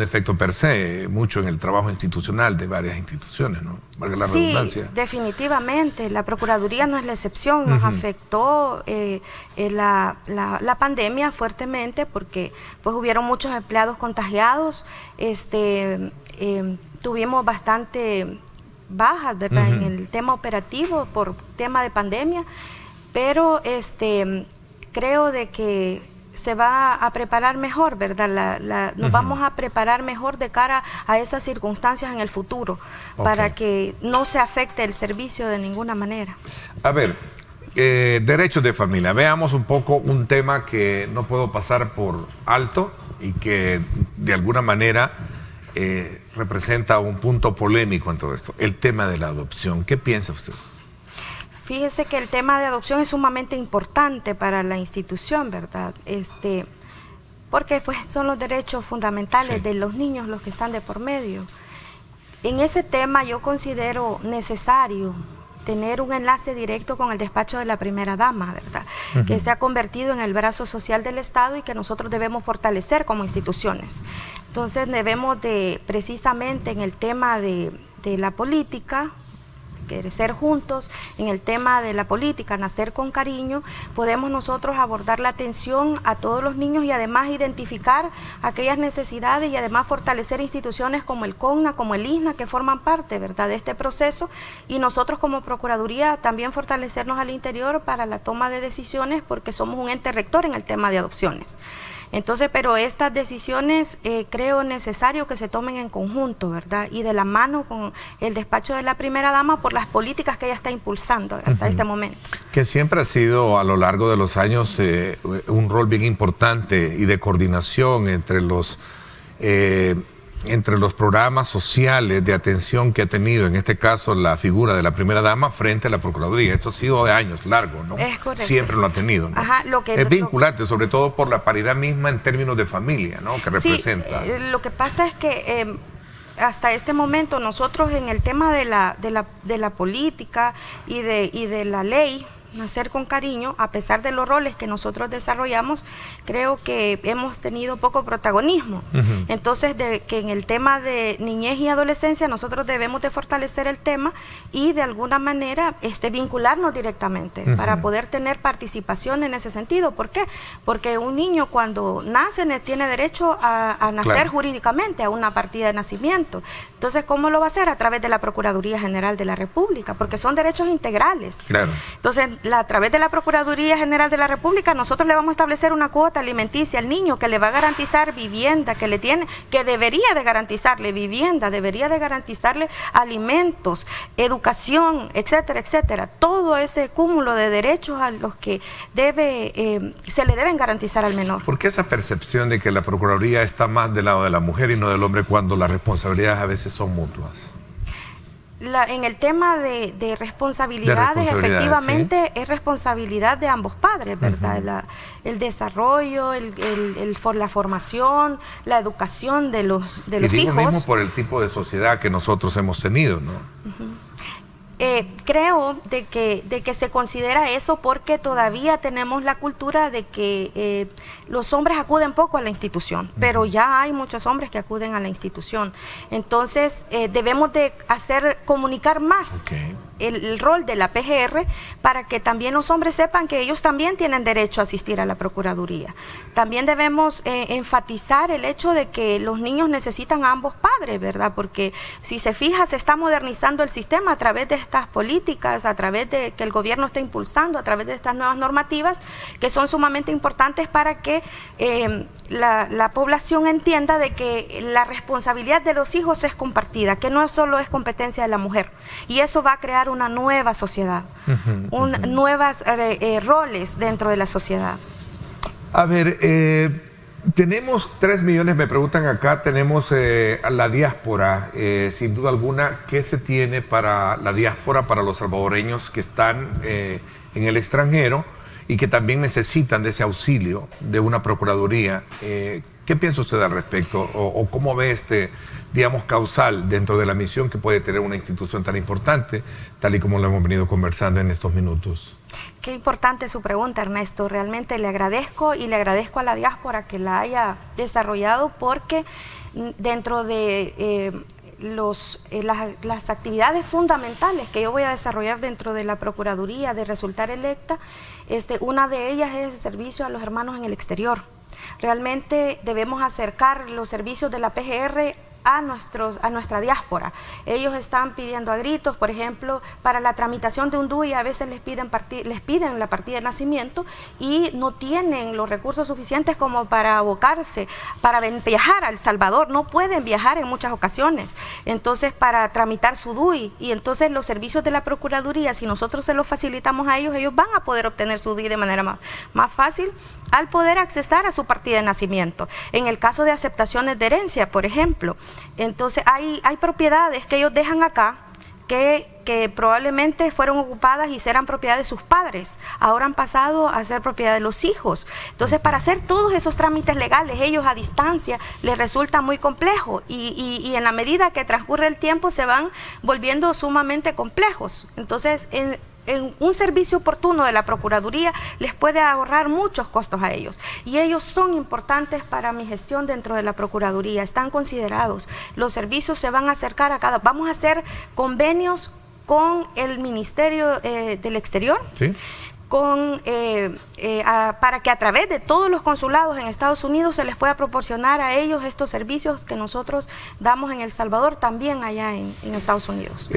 efecto per se, mucho en el trabajo institucional de varias instituciones, ¿no? Valga la redundancia. Sí, definitivamente. La Procuraduría no es la excepción. Nos afectó la pandemia fuertemente porque pues hubieron muchos empleados contagiados. Tuvimos bastante bajas, ¿verdad? En el tema operativo por tema de pandemia, pero creo de que se va a preparar mejor, ¿verdad? Nos vamos a preparar mejor de cara a esas circunstancias en el futuro, para que no se afecte el servicio de ninguna manera. A ver, derechos de familia. Veamos un poco un tema que no puedo pasar por alto y que de alguna manera representa un punto polémico en todo esto. El tema de la adopción. ¿Qué piensa usted? Fíjese que el tema de adopción es sumamente importante para la institución, ¿verdad? Porque pues son los derechos fundamentales de los niños los que están de por medio. En ese tema yo considero necesario tener un enlace directo con el despacho de la primera dama, ¿verdad? Que se ha convertido en el brazo social del Estado y que nosotros debemos fortalecer como instituciones. Entonces debemos de, precisamente en el tema de la política, crecer juntos, en el tema de la política, nacer con cariño, podemos nosotros abordar la atención a todos los niños y además identificar aquellas necesidades y además fortalecer instituciones como el CONNA, como el ISNA, que forman parte, ¿verdad?, de este proceso, y nosotros como Procuraduría también fortalecernos al interior para la toma de decisiones porque somos un ente rector en el tema de adopciones. Entonces, pero estas decisiones creo necesario que se tomen en conjunto, ¿verdad? Y de la mano con el despacho de la primera dama por las políticas que ella está impulsando hasta este momento. Que siempre ha sido a lo largo de los años un rol bien importante y de coordinación entre los programas sociales de atención que ha tenido, en este caso, la figura de la primera dama frente a la Procuraduría. Esto ha sido de años largos, ¿no? Es correcto. Siempre lo ha tenido, ¿no? Ajá, es vinculante, sobre todo por la paridad misma en términos de familia, ¿no? Que representa. Sí, lo que pasa es que hasta este momento nosotros en el tema de la política y de la ley, nacer con cariño, a pesar de los roles que nosotros desarrollamos, creo que hemos tenido poco protagonismo. Entonces, que en el tema de niñez y adolescencia nosotros debemos de fortalecer el tema y de alguna manera vincularnos directamente para poder tener participación en ese sentido. ¿Por qué? Porque un niño cuando nace tiene derecho a nacer jurídicamente, a una partida de nacimiento. Entonces, ¿cómo lo va a hacer? A través de la Procuraduría General de la República, porque son derechos integrales. Claro. Entonces, a través de la Procuraduría General de la República, nosotros le vamos a establecer una cuota alimenticia al niño que le va a garantizar vivienda, que debería de garantizarle vivienda, debería de garantizarle alimentos, educación, etcétera, etcétera. Todo ese cúmulo de derechos a los que se le deben garantizar al menor. ¿Por qué esa percepción de que la Procuraduría está más del lado de la mujer y no del hombre cuando las responsabilidades a veces son mutuas? En el tema de responsabilidades, efectivamente, ¿sí? Es responsabilidad de ambos padres, ¿verdad? El desarrollo, la formación, la educación de los hijos. Y digo mismo por el tipo de sociedad que nosotros hemos tenido, ¿no? Creo de que se considera eso porque todavía tenemos la cultura de que los hombres acuden poco a la institución, pero ya hay muchos hombres que acuden a la institución. Entonces debemos de comunicar más el rol de la PGR para que también los hombres sepan que ellos también tienen derecho a asistir a la Procuraduría. También debemos enfatizar el hecho de que los niños necesitan a ambos padres, ¿verdad? Porque si se fija, se está modernizando el sistema a través de estas políticas, a través de que el gobierno está impulsando, a través de estas nuevas normativas que son sumamente importantes para que la población entienda de que la responsabilidad de los hijos es compartida, que no solo es competencia de la mujer, y eso va a crear una nueva sociedad, nuevos roles dentro de la sociedad. A ver, tenemos 3 millones, me preguntan acá, tenemos la diáspora, sin duda alguna, ¿qué se tiene para la diáspora, para los salvadoreños que están en el extranjero y que también necesitan de ese auxilio de una procuraduría? ¿Qué piensa usted al respecto? ¿O cómo ve digamos, causal dentro de la misión que puede tener una institución tan importante, tal y como lo hemos venido conversando en estos minutos? Qué importante su pregunta, Ernesto. Realmente le agradezco y le agradezco a la diáspora que la haya desarrollado porque dentro de las actividades fundamentales que yo voy a desarrollar dentro de la Procuraduría de resultar electa, una de ellas es el servicio a los hermanos en el exterior. Realmente debemos acercar los servicios de la PGR a nuestra diáspora. Ellos están pidiendo a gritos, por ejemplo, para la tramitación de un DUI a veces les piden la partida de nacimiento y no tienen los recursos suficientes como para abocarse, para viajar a El Salvador, no pueden viajar en muchas ocasiones, entonces para tramitar su DUI, y entonces los servicios de la Procuraduría, si nosotros se los facilitamos a ellos, ellos van a poder obtener su DUI de manera más fácil al poder accesar a su partida de nacimiento. En el caso de aceptaciones de herencia, por ejemplo, entonces hay propiedades que ellos dejan acá que probablemente fueron ocupadas y eran propiedad de sus padres, ahora han pasado a ser propiedad de los hijos. Entonces, para hacer todos esos trámites legales, ellos a distancia les resulta muy complejo y en la medida que transcurre el tiempo se van volviendo sumamente complejos. Entonces, en un servicio oportuno de la Procuraduría les puede ahorrar muchos costos a ellos. Y ellos son importantes para mi gestión dentro de la Procuraduría, están considerados. Los servicios se van a acercar vamos a hacer convenios con el Ministerio del Exterior. ¿Sí? Para que a través de todos los consulados en Estados Unidos se les pueda proporcionar a ellos estos servicios que nosotros damos en El Salvador, también allá en Estados Unidos.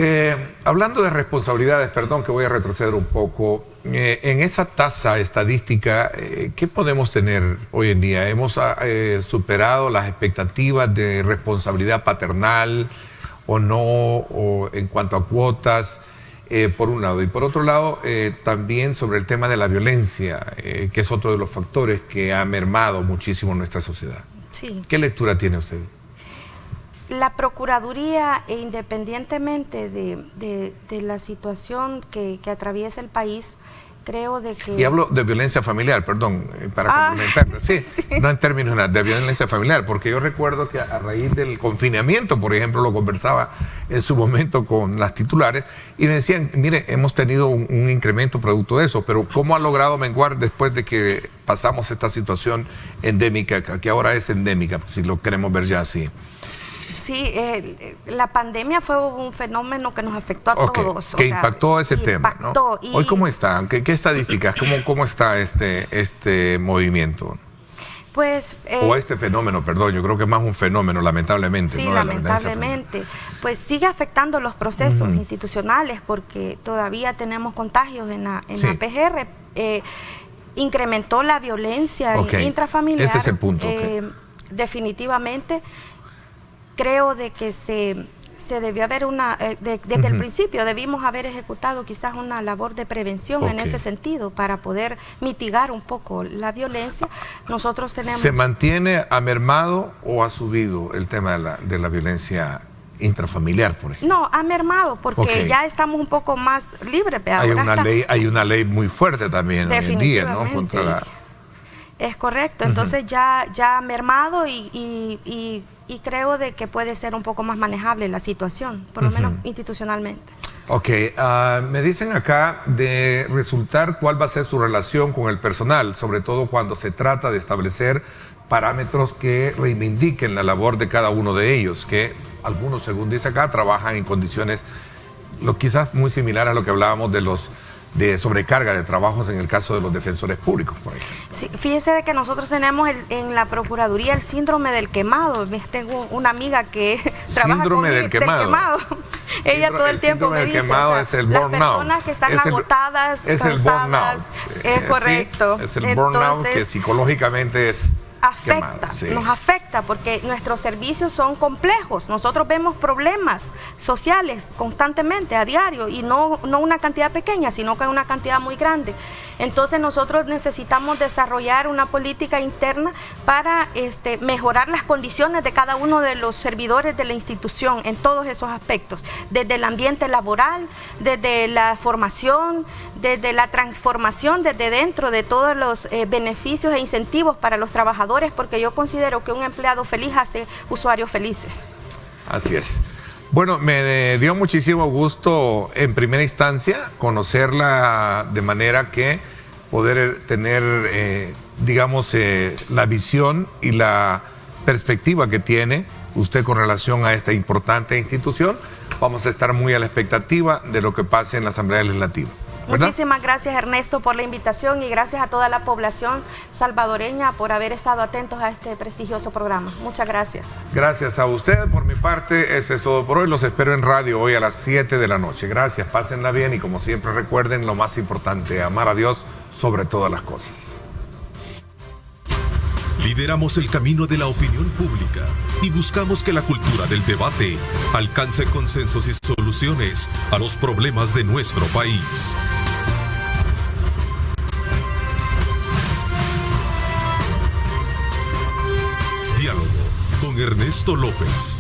Hablando de responsabilidades, perdón que voy a retroceder un poco, en esa tasa estadística, ¿qué podemos tener hoy en día? ¿Hemos superado las expectativas de responsabilidad paternal o no, o en cuanto a cuotas? Por un lado, y por otro lado también sobre el tema de la violencia, que es otro de los factores que ha mermado muchísimo nuestra sociedad. Sí. ¿Qué lectura tiene usted? La Procuraduría, independientemente de la situación que atraviesa el país, creo de que... Y hablo de violencia familiar, perdón, para complementarlo. Sí, sí, no en términos de violencia familiar, porque yo recuerdo que a raíz del confinamiento, por ejemplo, lo conversaba en su momento con las titulares y me decían, mire, hemos tenido un incremento producto de eso, pero ¿cómo ha logrado menguar después de que pasamos esta situación endémica, que ahora es endémica, si lo queremos ver ya así? Sí, la pandemia fue un fenómeno que nos afectó a todos. Que impactó ese tema, ¿no? Hoy, ¿cómo está? ¿Qué estadísticas? ¿Cómo está este movimiento? Pues, o este fenómeno, perdón, yo creo que es más un fenómeno, lamentablemente. Sí, ¿no? lamentablemente. Pues sigue afectando los procesos institucionales porque todavía tenemos contagios en la PGR. Incrementó la violencia intrafamiliar. Ese es el punto. Definitivamente, creo de que se debió haber desde el principio debimos haber ejecutado quizás una labor de prevención en ese sentido para poder mitigar un poco la violencia. Nosotros tenemos... ¿Se mantiene, ha mermado o ha subido el tema de la violencia intrafamiliar, por ejemplo? No, ha mermado porque ya estamos un poco más libres. Hay una ley muy fuerte también hoy en día, ¿no? Contra la... Es correcto, entonces ya ha mermado y creo de que puede ser un poco más manejable la situación, por lo menos institucionalmente. Ok, me dicen acá de resultar cuál va a ser su relación con el personal, sobre todo cuando se trata de establecer parámetros que reivindiquen la labor de cada uno de ellos, que algunos, según dice acá, trabajan en condiciones quizás muy similares a lo que hablábamos de sobrecarga de trabajos en el caso de los defensores públicos, por ejemplo. Sí, fíjese de que nosotros tenemos en la Procuraduría el síndrome del quemado. Tengo una amiga que trabaja con del quemado. Ella todo el tiempo me dice, es el burnout. Las personas que están agotadas, es cansadas, el burnout. Es correcto. Sí, es el burnout que psicológicamente es... Nos afecta porque nuestros servicios son complejos. Nosotros vemos problemas sociales constantemente, a diario, y no una cantidad pequeña, sino que una cantidad muy grande. Entonces nosotros necesitamos desarrollar una política interna para mejorar las condiciones de cada uno de los servidores de la institución en todos esos aspectos, desde el ambiente laboral, desde la formación, desde la transformación desde dentro de todos los beneficios e incentivos para los trabajadores, porque yo considero que un empleado feliz hace usuarios felices. Así es. Bueno, me dio muchísimo gusto en primera instancia conocerla de manera que poder tener, digamos, la visión y la perspectiva que tiene usted con relación a esta importante institución. Vamos a estar muy a la expectativa de lo que pase en la Asamblea Legislativa, ¿verdad? Muchísimas gracias, Ernesto, por la invitación y gracias a toda la población salvadoreña por haber estado atentos a este prestigioso programa. Muchas gracias. Gracias a usted. Por mi parte, esto es todo por hoy. Los espero en radio hoy a las 7 de la noche. Gracias, pásenla bien y como siempre recuerden lo más importante, amar a Dios sobre todas las cosas. Lideramos el camino de la opinión pública y buscamos que la cultura del debate alcance consensos y soluciones a los problemas de nuestro país. Diálogo con Ernesto López.